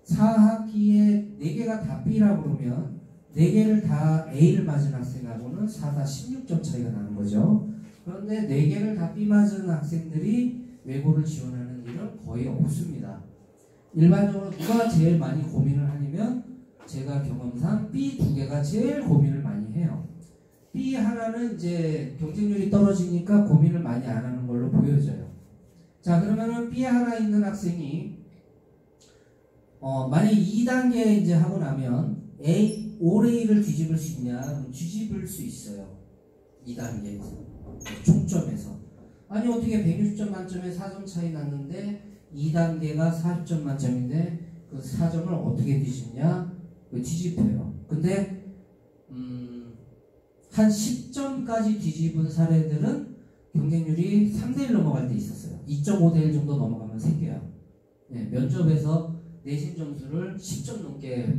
4학기에 4개가 다 B라고 그러면 4개를 다 A를 맞은 학생하고는 4다 16점 차이가 나는 거죠. 그런데 4개를 다 B 맞은 학생들이 외고를 지원하는 일은 거의 없습니다. 일반적으로 누가 제일 많이 고민을 하냐면 제가 경험상 B 2개가 제일 고민을 많이 해요. B 하나는 이제 경쟁률이 떨어지니까 고민을 많이 안 하는 걸로 보여져요. 자, 그러면은 B 하나 있는 학생이 만약에 2단계 이제 하고 나면 A 5레이를 뒤집을 수 있냐? 그럼 뒤집을 수 있어요. 2단계에서 총점에서. 아니 어떻게 160점 만점에 4점 차이 났는데 2단계가 40점 만점인데 그 4점을 어떻게 뒤집냐? 뒤집혀요. 근데 한 10점까지 뒤집은 사례들은 경쟁률이 3대1 넘어갈 때 있었어요. 2.5대1 정도 넘어가면 생겨요. 면접에서 내신 점수를 10점 넘게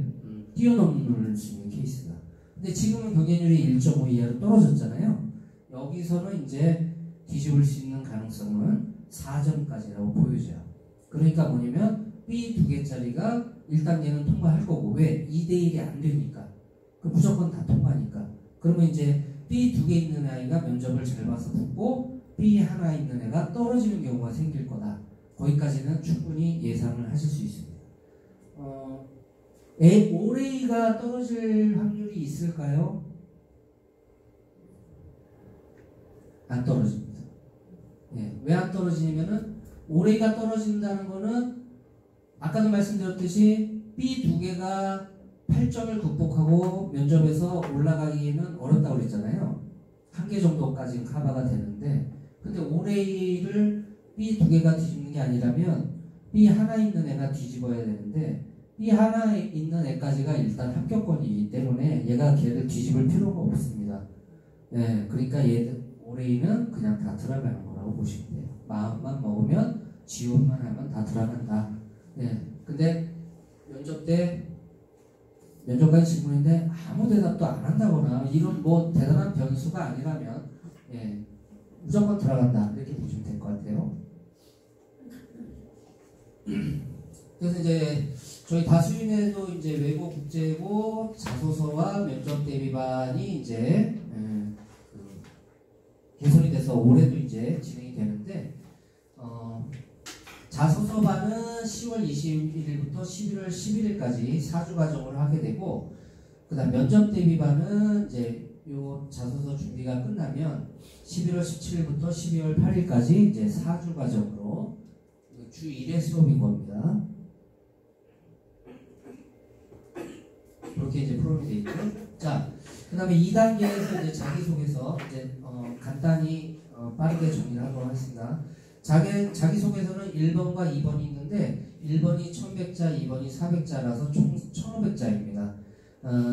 뛰어넘을 수 있는 케이스가. 근데 지금은 경쟁률이 1.5 이하로 떨어졌잖아요. 여기서는 이제 뒤집을 수 있는 가능성은 4점까지라고 보여져요. 그러니까 뭐냐면 B 2개짜리가 1단계는 통과할 거고, 왜? 2대1이 안 되니까. 그 무조건 다 통과니까. 그러면 이제 B 2개 있는 아이가 면접을 잘 봐서 붙고 B 하나 있는 애가 떨어지는 경우가 생길 거다. 거기까지는 충분히 예상을 하실 수 있습니다. 올해가 떨어질 확률이 있을까요? 안 떨어집니다. 왜 안 떨어지냐면은 올해가 떨어진다는 거는 아까도 말씀드렸듯이 B 2개가 8점을 극복하고 면접에서 올라가기는 어렵다고 그랬잖아요. 1개 정도까지는 커버가 되는데, 근데 올해를 B 2개가 뒤집는 게 아니라면 B 하나 있는 애가 뒤집어야 되는데 B 하나 있는 애까지가 일단 합격권이기 때문에 얘가 걔를 뒤집을 필요가 없습니다. 그러니까 얘들 올해는 그냥 다 들어가는 거라고 보시면 돼요. 마음만 먹으면 지원만 하면 다 들어간다. 근데 면접까지 질문인데 아무 대답도 안 한다거나 이런 뭐 대단한 변수가 아니라면 무조건 들어간다 이렇게 보시면 될 것 같아요. 그래서 이제 저희 다수인에도 이제 외고 국제고 자소서와 면접 대비반이 이제 개설이 돼서 올해도 이제 진행이 되는데 자소서반은 10월 21일부터 11월 11일까지 4주 과정을 하게 되고, 그 다음 면접 대비반은 이제 요 자소서 준비가 끝나면 11월 17일부터 12월 8일까지 이제 4주 과정으로 주 1회 수업인 겁니다. 그렇게 이제 프로그램이 되어 있고, 자, 그 다음에 2단계에서 이제 자기소개서 이제 간단히 빠르게 정리를 하도록 하겠습니다. 자기소개서는 1번과 2번이 있는데 1번이 1100자, 2번이 400자라서 총 1500자입니다.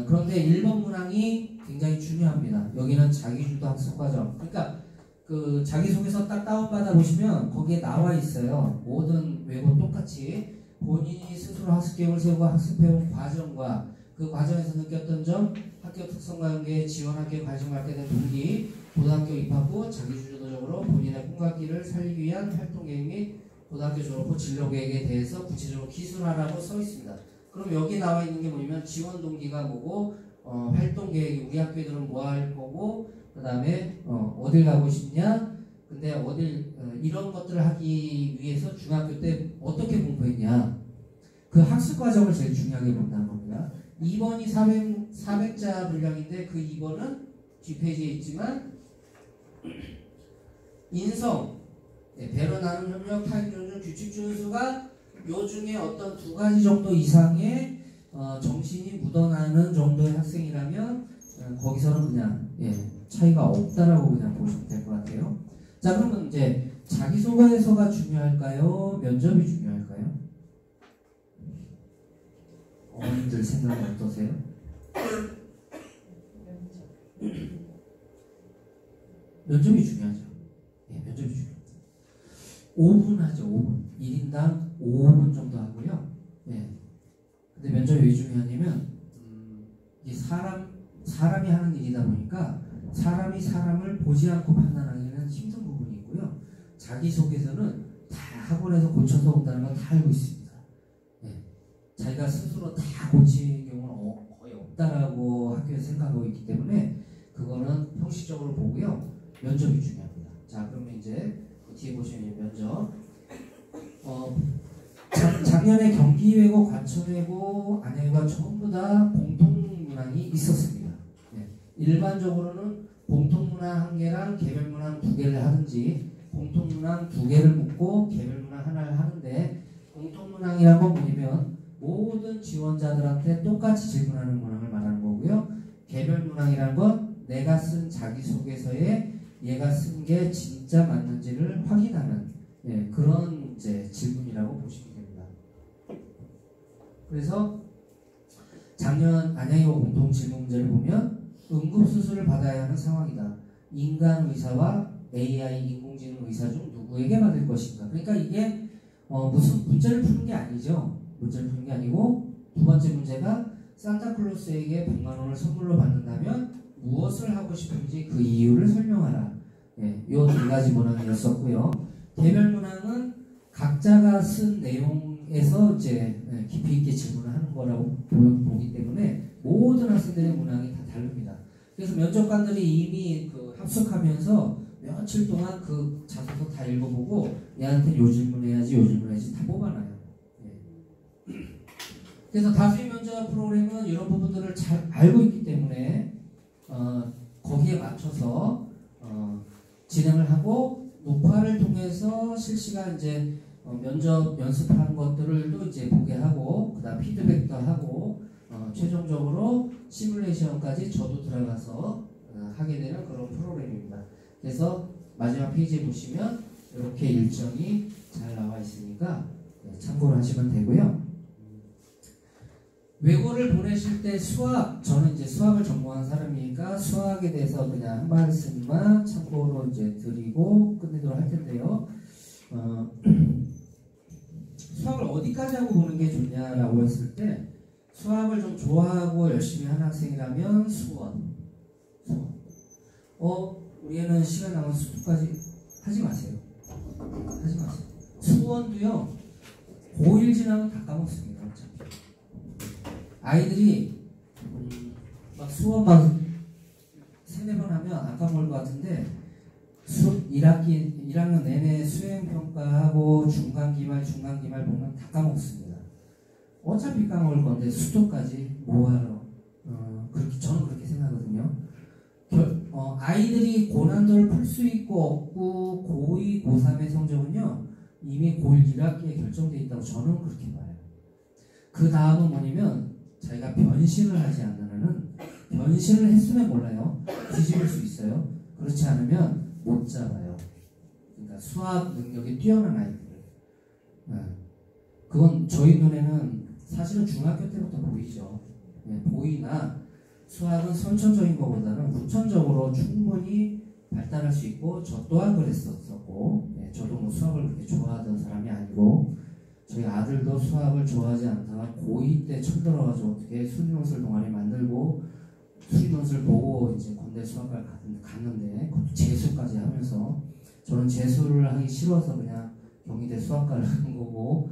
그런데 1번 문항이 굉장히 중요합니다. 여기는 자기주도 학습과정. 그러니까 그 자기소개서 딱 다운받아 보시면 거기에 나와 있어요. 모든 외고 똑같이 본인이 스스로 학습계획을 세우고 학습해온 과정과 그 과정에서 느꼈던 점, 학교 특성과 연계해 지원학교에 관심 갖게 된 동기, 고등학교 입학 후 자기주도적으로 본인의 꿈과 길을 살리기 위한 활동계획 및 고등학교 졸업 후 진로계획에 대해서 구체적으로 기술하라고 써 있습니다. 그럼 여기 나와 있는 게 뭐냐면 지원 동기가 뭐고, 활동계획이 우리 학교들은 뭐 할 거고, 그 다음에 어딜 가고 싶냐, 근데 어딜 이런 것들을 하기 위해서 중학교 때 어떻게 공부했냐, 그 학습 과정을 제일 중요하게 본다는 겁니다. 2번이 400자 분량인데 그 2번은 뒷페이지에 있지만 인성, 배려 나눔 협력 타인 존중 규칙 준수가 요 중에 어떤 두 가지 정도 이상의 정신이 묻어나는 정도의 학생이라면 거기서는 그냥 차이가 없다라고 그냥 보시면 될 것 같아요. 자, 그러면 이제 자기소개서가 중요할까요? 면접이 중요할까요? 어머님들 생각은 어떠세요? 면접이 중요하죠. 면접이 중요합니다. 5분 하죠. 5분. 1인당 5분 정도 하고요. 근데 면접이 왜 중요하냐면 이게 사람이 하는 일이다 보니까 사람이 사람을 보지 않고 판단하기는 힘든 부분이 있고요. 자기소개서는 다 학원에서 고쳐서 온다는 건 다 알고 있습니다. 자기가 스스로 다 고치는 경우는 거의 없다라고 학교에서 생각하고 있기 때문에 그거는 형식적으로 보고요. 면접이 중요합니다. 자, 그러면 이제 그 뒤에 보시면 면접. 작년에 경기외고, 과천외고, 안양외고가 전부 다 공통문항이 있었습니다. 일반적으로는 공통문항 1개랑 개별문항 2개를 하든지 공통문항 2개를 묻고 개별문항 하나를 하는데, 공통문항이란 건 뭐냐면 모든 지원자들한테 똑같이 질문하는 문항을 말하는 거고요. 개별문항이란 건 내가 쓴 자기소개서에 얘가 쓴 게 진짜 맞는지를 확인하는 그런 이제 질문이라고 보시면 됩니다. 그래서 작년 안양외고 공통 질문 문제를 보면 응급수술을 받아야 하는 상황이다. 인간 의사와 AI 인공지능 의사 중 누구에게 받을 것인가. 그러니까 이게 무슨 문제를 푸는 게 아니죠. 문제를 푸는 게 아니고, 두 번째 문제가 산타클로스에게 100만 원을 선물로 받는다면 무엇을 하고 싶은지 그 이유를 설명하라. 요 두 가지 문항이었었고요. 개별 문항은 각자가 쓴 내용에서 이제 깊이 있게 질문을 하는 거라고 보기 때문에 모든 학생들의 문항이 다 다릅니다. 그래서 면접관들이 이미 그 합숙하면서 며칠 동안 그 자소서 다 읽어보고 얘한테 요 질문 해야지 요 질문 해야지 다 뽑아놔요. 그래서 다수의 면접 프로그램은 이런 부분들을 잘 알고 있기 때문에 거기에 맞춰서 진행을 하고, 녹화를 통해서 실시간 이제 면접 연습한 것들을 또 이제 보게 하고, 그다음 피드백도 하고, 최종적으로 시뮬레이션까지 저도 들어가서 하게 되는 그런 프로그램입니다. 그래서 마지막 페이지에 보시면 이렇게 일정이 잘 나와 있으니까 참고를 하시면 되고요. 외고를 보내실 때 수학, 저는 이제 수학을 전공한 사람이니까 수학에 대해서 그냥 한 말씀만 참고로 이제 드리고 끝내도록 할 텐데요. 수학을 어디까지 하고 보는 게 좋냐라고 했을 때, 수학을 좀 좋아하고 열심히 하는 학생이라면 수원. 우리 애는 시간 남아서 수도까지 하지 마세요. 수원도요, 고1 지나면 다 까먹습니다. 어차피. 아이들이 막 수업 막 3-4번 하면 안 까먹을 것 같은데 1학년 내내 수행평가하고 중간기말 보면 다 까먹습니다. 어차피 까먹을 건데 수도까지 뭐하러. 저는 그렇게 생각하거든요. 아이들이 고난도를 풀 수 있고 없고 고2, 고3의 성적은요 이미 고1 1학기에 결정되어 있다고 저는 그렇게 봐요. 그 다음은 뭐냐면 자기가 변신을 하지 않는 한은 변신을 했으면 몰라요. 뒤집을 수 있어요. 그렇지 않으면 못 잡아요. 그러니까 수학 능력이 뛰어난 아이들. 그건 저희 눈에는 사실은 중학교 때부터 보이죠. 보이나 수학은 선천적인 것보다는 후천적으로 충분히 발달할 수 있고, 저 또한 그랬었고, 저도 뭐 수학을 그렇게 좋아하던 사람이 아니고, 저희 아들도 수학을 좋아하지 않다가 고2 때 쳐들어가지고 어떻게 수리논술 동아리 만들고 수리논술 보고 이제 건대 수학과를 갔는데, 그것도 재수까지 하면서, 저는 재수를 하기 싫어서 그냥 경희대 수학과를 한 거고,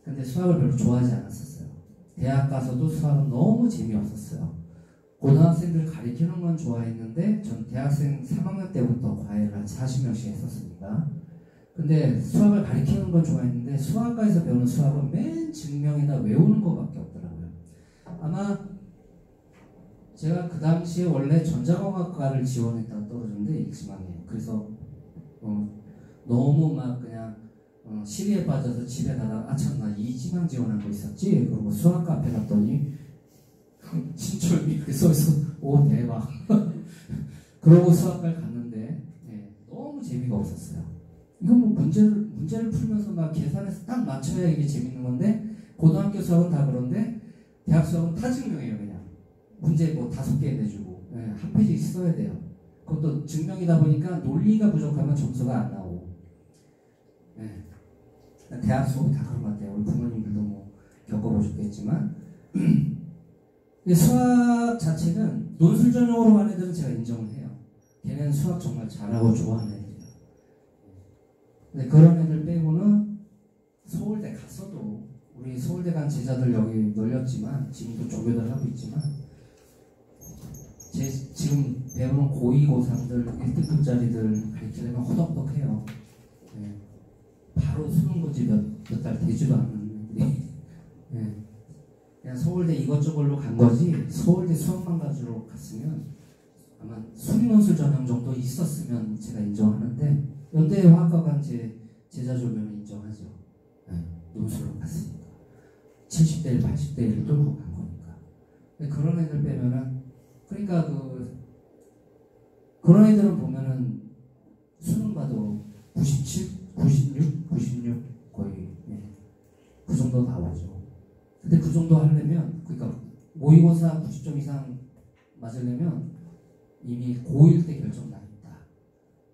근데 수학을 별로 좋아하지 않았었어요. 대학 가서도 수학은 너무 재미없었어요. 고등학생들 가르치는 건 좋아했는데, 전 대학생 3학년 때부터 과외를 한 40명씩 했었으니까. 근데 수학을 가르치는 건 좋아했는데, 수학과에서 배우는 수학은 맨 증명에다 외우는 것밖에 없더라고요. 아마 제가 그 당시에 원래 전자공학과를 지원했다가 떨어졌는데, 일지망에. 그래서 너무 막 그냥 시리에 빠져서 집에 가다가 아참 나 이지망 지원한 거 있었지? 그리고 수학 카페 갔더니 신철이 이렇게 써있어. 오 대박. 그러고 수학과를 갔는데 너무 재미가 없었어요. 이건 뭐 문제를 풀면서 막 계산해서 딱 맞춰야 이게 재밌는 건데, 고등학교 수학은 다 그런데 대학 수학은 다 증명이에요. 그냥 문제 뭐 5개 내주고 한 페이지 써야 돼요. 그것도 증명이다 보니까 논리가 부족하면 점수가 안 나오고. 대학 수업이 다 그런 것 같아요. 우리 부모님들도 뭐 겪어보셨겠지만. 수학 자체는 논술 전형으로 간 애들은 제가 인정을 해요. 걔는 수학 정말 잘하고 좋아하는 애들이에요. 근데 그런 애들 빼고는 서울대 갔어도, 우리 서울대 간 제자들 여기 널렸지만, 지금도 조교들 하고 있지만, 지금 배우는 고2, 고3들, 1등급짜리들 가르치려면 허덕덕해요. 바로 수능 고지 몇 달 되지도 않는 애들이. 그냥 서울대 이것저것로 간 거지, 서울대 수학만 가지고 갔으면 아마 수리논술 전형 정도 있었으면 제가 인정하는데, 연대 화학과 간 제자 조교는 인정하죠. 논술로 갔으니까. 70대 1, 80대 1을 뚫고 간 거니까. 그런 애들 빼면은, 그러니까 그런 애들은 보면은 수능 봐도 97, 96 거의 그 정도 나오죠. 근데 그 정도 하려면, 그러니까 모의고사 90점 이상 맞으려면 이미 고1 때 결정 나 있다.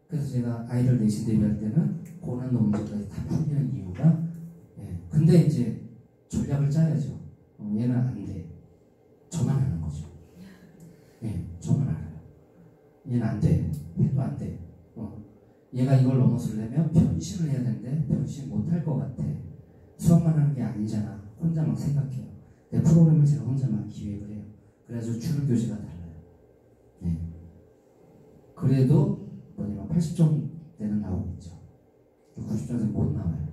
그래서 제가 아이들 내신 대비할 때는 고난도 문제까지 다 풀리는 이유가, 근데 이제 전략을 짜야죠. 얘는 안 돼. 저만 하는 거죠. 저만 알아요. 얘는 안 돼. 해도 안 돼. 얘가 이걸 넘어서려면 변신을 해야 되는데 변신 못할 것 같아. 수업만 하는 게 아니잖아. 혼자 막 생각해요. 내 프로그램을 제가 혼자 막 기획을 해요. 그래서 주는 교재가 달라요. 그래도 뭐냐면 80점대는 나오겠죠. 90점대는 못 나와요.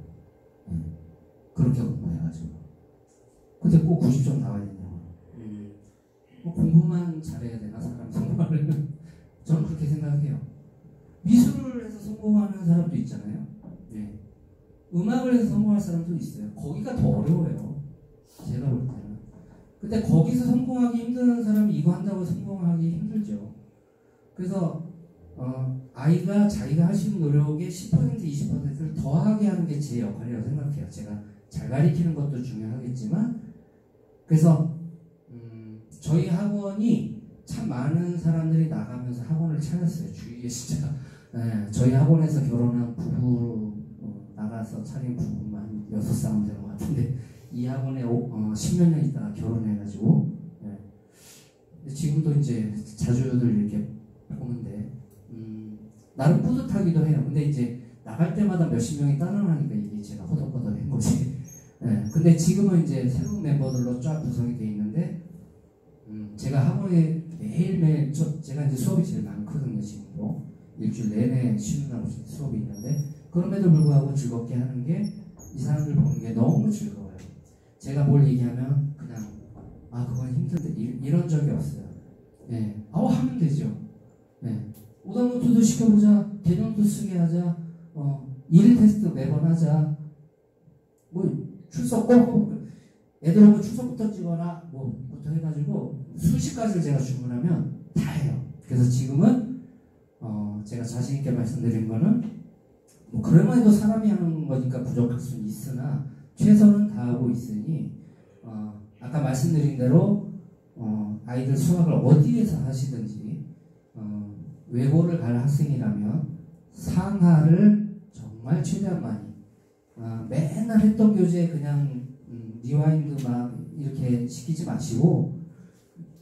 그렇게 공부해가지고. 근데 꼭 90점 나와야 되냐고. 뭐 공부만 잘해야 되나, 사람 성공하려면? 저는 그렇게 생각해요. 미술을 해서 성공하는 사람도 있잖아요. 음악을 해서 성공할 사람도 있어요. 거기가 더 어려워요. 제가 볼 때는. 근데 거기서 성공하기 힘든 사람이 이거 한다고 성공하기 힘들죠. 그래서 아이가 자기가 할 수 있는 노력의 10%, 20%를 더하게 하는 게 제 역할이라고 생각해요. 제가 잘 가르치는 것도 중요하겠지만, 그래서 저희 학원이 참 많은 사람들이 나가면서 학원을 찾았어요. 주위에 진짜. 저희 학원에서 결혼한 부부, 나가서 차린 부부만 6쌍은 되는 것 같은데, 이 학원에 10몇 년 있다가 결혼해가지고, 지금도 이제 자주들 이렇게 보는데, 나름 뿌듯하기도 해요. 근데 이제 나갈 때마다 몇십 명이 따라하니까 이게 제가 허덕허덕한 거지. 근데 지금은 이제 새로운 멤버들로 쫙 구성이 되어 있는데, 제가 학원에 매일매일, 제가 이제 수업이 제일 많거든요, 지금도. 일주일 내내 쉬는 날 없이 수업이 있는데, 그럼에도 불구하고 즐겁게 하는 게, 이 사람들 보는 게 너무 즐거워요. 제가 뭘 얘기하면 그냥, 그건 힘든데, 이런 적이 없어요. 하면 되죠. 오답노트도 시켜보자, 개념도 쓰게 하자, 일 테스트 매번 하자, 뭐 출석 꼭 애들 오면 출석부터 찍어라, 뭐부터 해가지고 수십 가지를 제가 주문하면 다 해요. 그래서 지금은 제가 자신 있게 말씀드린 거는 뭐 그러면 해도 사람이 하는 거니까 부족할 수는 있으나 최선은 다하고 있으니 아까 말씀드린 대로 아이들 수학을 어디에서 하시든지 외고를 갈 학생이라면 상하를 정말 최대한 많이 맨날 했던 교재 그냥 리와인드 막 이렇게 시키지 마시고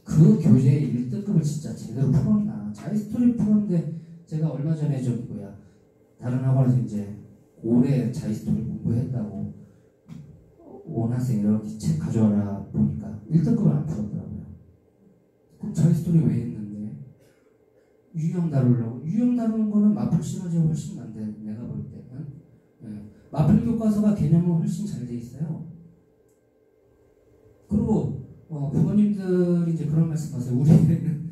그 교재의 1등급을 진짜 제대로 풀었나. 자이스토리 풀었는데 제가 얼마 전에 저기 다른 학원에서 이제 올해 자이스토리 공부했다고 온 학생 이렇게 책 가져와라 보니까 1등급을 안 풀었더라고요. 그럼 자이스토리 왜 했는데? 유형 다루려고. 유형 다루는 거는 마플 시너지가 훨씬 난데 내가 볼 때는 마플 교과서가 개념은 훨씬 잘 돼 있어요. 그리고 부모님들이 이제 그런 말씀하세요. 우리 애는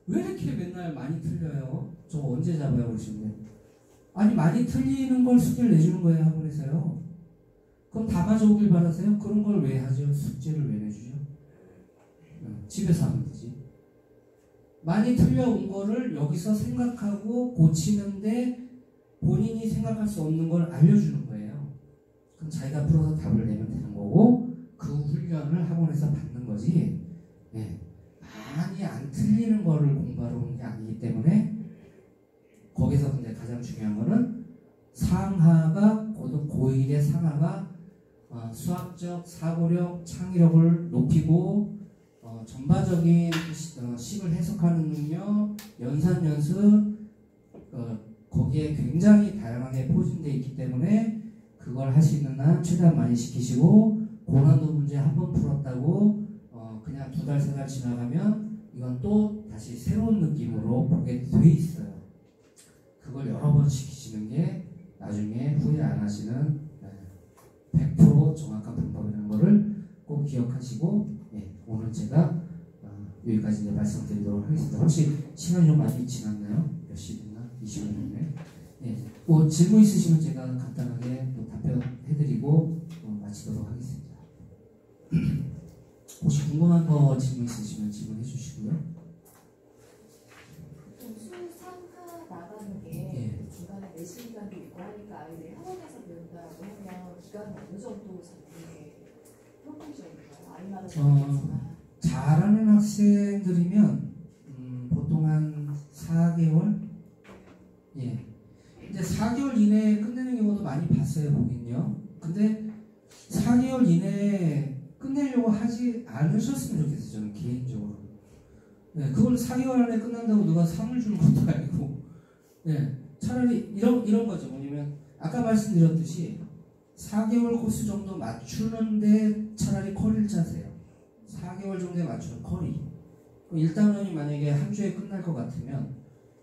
왜 이렇게 맨날 많이 틀려요? 저거 언제 잡아요? 그러시는데 아니 많이 틀리는 걸 숙제를 내주는 거예요. 학원에서요. 그럼 다 가져오길 바라세요? 그런 걸 왜 하죠? 숙제를 왜 내주죠? 집에서 하면 되지. 많이 틀려온 거를 여기서 생각하고 고치는데 본인이 생각할 수 없는 걸 알려주는 거예요. 그럼 자기가 풀어서 답을 내면 되는 거고 그 훈련을 학원에서 받는 거지. 많이 안 틀리는 거를 공부하러 오는 게 아니기 때문에 거기서 근데 가장 중요한 거는 상하가 고1의 상하가 수학적 사고력, 창의력을 높이고 전반적인 식을 해석하는 능력, 연산 연습 거기에 굉장히 다양하게 포진되어 있기 때문에 그걸 할 수 있는 한 최대한 많이 시키시고 고난도 문제 한 번 풀었다고 그냥 2달, 3달 지나가면 이건 또 다시 새로운 느낌으로 보게 돼 있어요. 그걸 여러 번 시키시는 게 나중에 후회 안 하시는 100% 정확한 방법이라는 거를 꼭 기억하시고 오늘 제가 여기까지 이제 말씀드리도록 하겠습니다. 혹시 시간이 좀 많이 지났나요? 몇 시 됐나? 20분이네. 뭐 질문 있으시면 제가 간단하게 답변해드리고 마치도록 하겠습니다. 혹시 궁금한 거 질문 있으시면 질문해 주시고요. 수상하 나가는 게 중간에 내실 기간도 있고 하니까 아이들이 학원에서 배운다고 하면 기간은 어느 정도 잡는 게 평균적인가요? 아이마다 다르겠지만 잘하는 학생들이면 보통 한 4개월? 이제 4개월 이내에 끝내는 경우도 많이 봤어요, 보긴요. 근데 4개월 이내에 끝내려고 하지 않으셨으면 좋겠어요, 저는 개인적으로. 그걸 4개월 안에 끝난다고 누가 상을 주는 것도 아니고, 차라리 이런 거죠. 뭐냐면, 아까 말씀드렸듯이 4개월 코스 정도 맞추는데 차라리 커리를 짜세요. 4개월 정도에 맞추는 커리. 1단원이 만약에 한 주에 끝날 것 같으면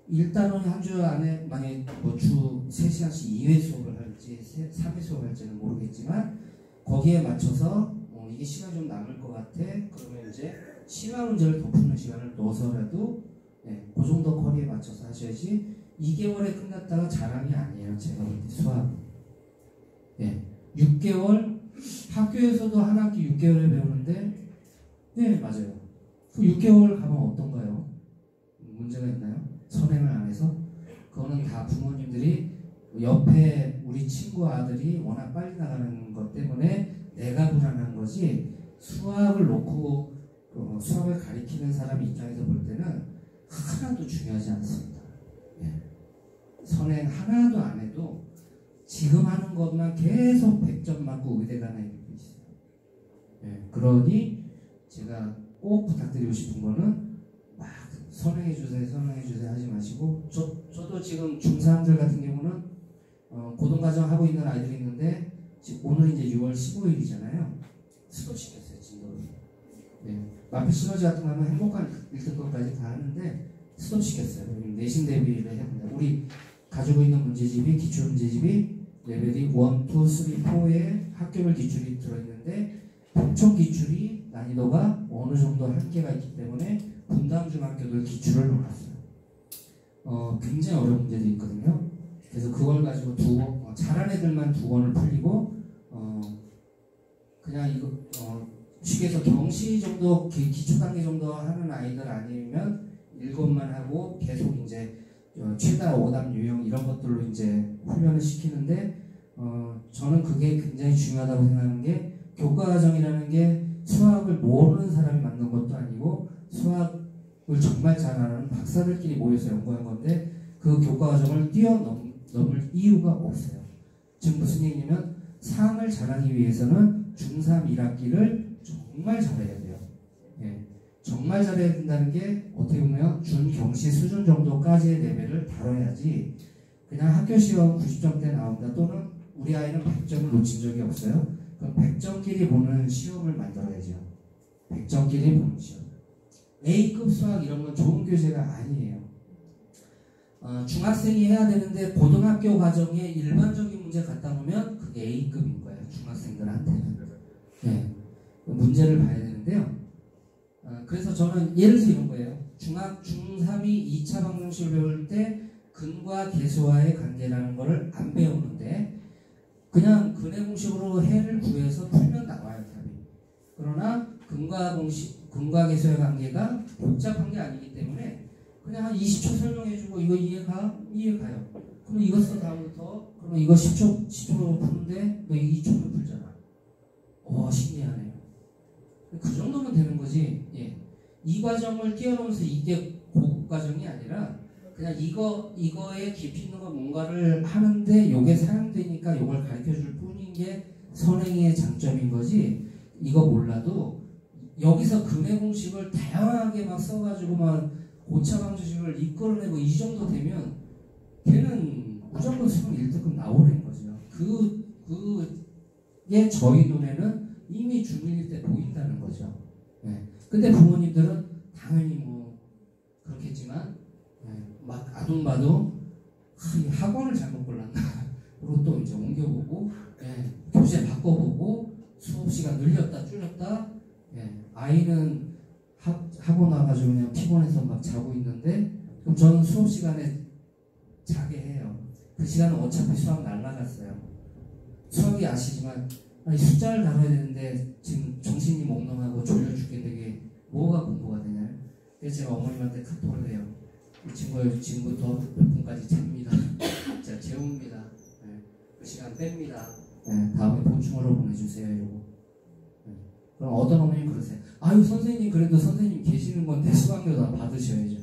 1단원이 한 주 안에 만약에 주 3시간씩 2회 수업을 할지 3회 수업을 할지는 모르겠지만 거기에 맞춰서 이게 시간이 좀 남을 것 같아. 그러면 이제 심화 문제를 더 푸는 시간을 넣어서라도 그 정도 커리에 맞춰서 하셔야지 2개월에 끝났다가 자랑이 아니에요. 제가 볼 때 수학. 6개월 학교에서도 한 학기 6개월에 배우는데 맞아요. 그 6개월 가면 어떤가요? 문제가 있나요? 선행을 안 해서? 그거는 다 부모님들이 옆에 우리 친구 아들이 워낙 빨리 나가는 것 때문에 내가 불안한 거지 수학을 놓고 수학을 가리키는 사람 입장에서 볼 때는 하나도 중요하지 않습니다. 선행 하나도 안 해도 지금 하는 것만 계속 100점 맞고 의대 가는 애들도 있어요. 그러니 제가 꼭 부탁드리고 싶은 거는 막 선행해주세요 하지 마시고 저도 지금 중3들 같은 경우는 고등과정 하고 있는 아이들이 있는데 지금 오늘 이제 6월 15일이잖아요. 스톱시켰어요, 진도를. 마필 시너지 같은 거 하면 행복한 1등급까지 다 하는데 스톱시켰어요. 내신 대비를 해야 된다. 우리 가지고 있는 문제집이 기출 문제집이 레벨이 1, 2, 3, 4의 학교별 기출이 들어있는데 통청 기출이 난이도가 어느 정도 한계가 있기 때문에 분당 중학교들 기출을 넣어놨어요. 굉장히 어려운 문제들이 있거든요. 그래서 그걸 가지고 잘한 애들만 2권을 풀리고 그냥 이거 쉽게 해서 경시 정도 기초 단계 정도 하는 아이들 아니면 7만 하고 계속 이제 최다 5단 유형 이런 것들로 이제 훈련을 시키는데 저는 그게 굉장히 중요하다고 생각하는 게 교과과정이라는 게 수학을 모르는 사람이 만든 것도 아니고 수학을 정말 잘하는 박사들끼리 모여서 연구한 건데 그 교과과정을 뛰어넘을 이유가 없어요. 지금 무슨 얘기냐면 상을 잘하기 위해서는 중3 1학기를 정말 잘해야 돼요. 예. 정말 잘해야 된다는 게 어떻게 보면 준경시 수준 정도까지의 레벨을 다뤄야지 그냥 학교 시험 90점대 나온다 또는 우리 아이는 100점을 놓친 적이 없어요. 그럼 100점끼리 보는 시험을 만들어야죠. 100점끼리 보는 시험. A급 수학 이런 건 좋은 교재가 아니에요. 중학생이 해야 되는데 고등학교 과정에 일반적인 문제 갖다 놓으면 그게 A급인 거예요. 중학생들한테는. 네. 문제를 봐야 되는데요. 그래서 저는 예를 들어 이런 거예요. 중3이 2차 방정식을 배울 때 근과 계수와의 관계라는 거를 안 배우는데 그냥 근의 공식으로 해를 구해서 풀면 나와요. 답이. 그러나 근과 계수의 관계가 복잡한 게 아니기 때문에 그냥 한 20초 설명해주고 이거 이해가요. 그럼 이거 써 다음부터 그럼 이거 10초로 푸는데 너 2초면 풀잖아. 신기하네요. 그 정도면 되는 거지. 예. 이 과정을 뛰어넘어서 이게 고급 과정이 아니라 그냥 이거에 깊이 있는 거 뭔가를 하는데 요게 사용되니까 요걸 가르쳐 줄 뿐인 게 선행의 장점인 거지. 이거 몰라도 여기서 근의 공식을 다양하게 막 써가지고 막 고차 방정식을 이끌어내고 이 정도 되면 걔는 무조건 수능 1등급 나오는 거죠. 그게 저희 눈에는 이미 중1 때 보인다는 거죠. 예. 근데 부모님들은 당연히 뭐 그렇겠지만 막 아둥바둥 학원을 잘못 골랐나 그리고 또 이제 옮겨보고 교재 바꿔보고 수업 시간 늘렸다 줄였다 아이는 학원 와가지고 그냥 피곤해서 막 자고 있는데 그럼 저는 수업 시간에 자게 해요. 그 시간은 어차피 수학 날라갔어요. 수학이 아시지만 숫자를 다뤄야 되는데 지금 정신이 몽롱하고 졸려 죽겠는데 뭐가 공부가 되냐. 그래서 제가 어머님한테 카톡을 해요. 이 친구 지금부터 몇 분까지 잽니다. 제가 재웁니다. 그 시간 뺍니다. 다음에 보충으로 보내주세요. 이러고. 그럼 어떤 어머님 그러세요. 아유 선생님 그래도 선생님 계시는 건데 수강료 다 받으셔야죠.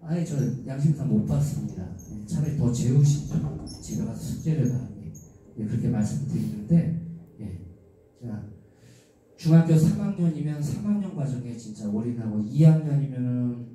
아니 저 양심상 못 받습니다. 차라리 더 재우시죠. 집에 가서 숙제를 다 하게. 그렇게 말씀드리는데 자, 중학교 3학년이면 3학년 과정에 진짜 올인하고 2학년이면은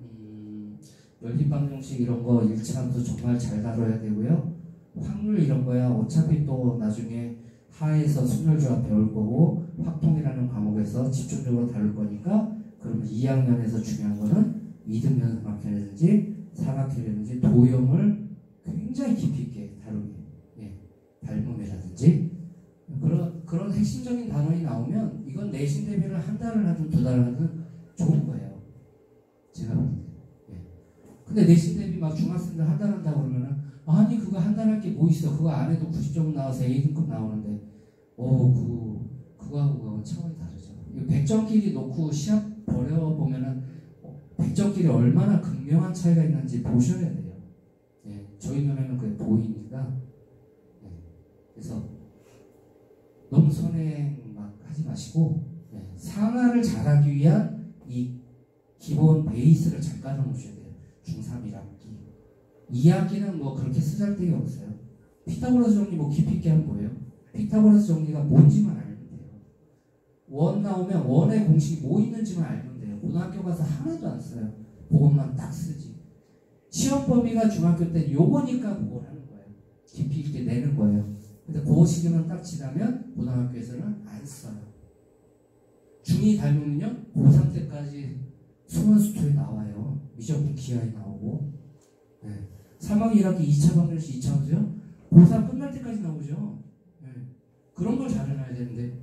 연립방정식 이런 거 1차부터 정말 잘 다뤄야 되고요. 확률 이런 거야 어차피 또 나중에 하에서 순열조합 배울 거고 확통이라는 과목에서 집중적으로 다룰 거니까 그러면 2학년에서 중요한 거는 2등변 삼각형이라든지 사각형이라든지 도형을 굉장히 깊이 있게 다루게 닮음이라든지 그런 핵심적인 단원이 나오면 이건 내신 대비를 한 달을 하든 2달을 하든 좋은 거예요. 제가 볼 때. 근데 내신 대비 막 중학생들 한 달 한다고 그러면은 아니 그거 한 달 할 게 뭐 있어. 그거 안 해도 90점 나와서 A등급 나오는데 그거하고 차원이 다르죠. 100점끼리 놓고 시합 벌여보면은 100점끼리 얼마나 극명한 차이가 있는지 보셔야 돼요. 저희 눈에는 그게 보이니까 그래서 너무 선행 막 하지 마시고 상하를 잘하기 위한 이 기본 베이스를 잘 깔아놓으셔야 돼요. 중3 1학기 2학기는 뭐 그렇게 쓰잘데기 없어요. 피타고라스 정리 뭐 깊이 있게 하면 뭐예요? 피타고라스 정리가 뭔지만 알면 돼요. 원 나오면 원의 공식이 뭐 있는지만 알면 돼요. 고등학교 가서 하나도 안 써요. 그것만 딱 쓰지. 시험 범위가 중학교 때 요거니까 그걸 하는 거예요. 깊이 있게 내는 거예요. 근데 그 시기만 딱 지나면 고등학교에서는 안 써요. 중2 닮으면요 고3 때까지 수능수투에 나와요. 미적분 기하에 나오고 3학기 1학기 2차 방정식 2차 방정식 고3 끝날 때까지 나오죠. 그런 걸 잘 해놔야 되는데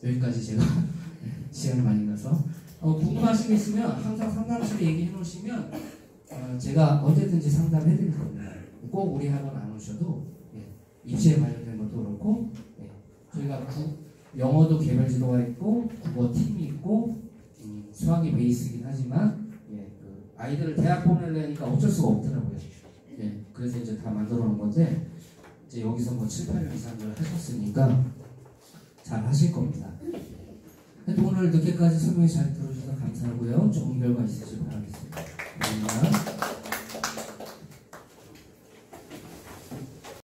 여기까지 제가 시간이 많이 가서 궁금하신 게 있으면 항상 상담실에 얘기해 놓으시면 제가 언제든지 상담해 드릴 겁니다. 꼭 우리 학원 안 오셔도 입시에 관련된 것도 그렇고 저희가 영어도 개별 지도가 있고 국어 팀이 있고 수학이 베이스이긴 하지만 그 아이들을 대학 보내려니까 어쩔 수가 없더라고요. 그래서 이제 다 만들어 놓은 건데 이제 여기서 뭐 7, 8년 이상을 하셨으니까 잘 하실 겁니다. 오늘 늦게까지 설명 잘 들어주셔서 감사하고요. 좋은 결과 있으실 바랍니다.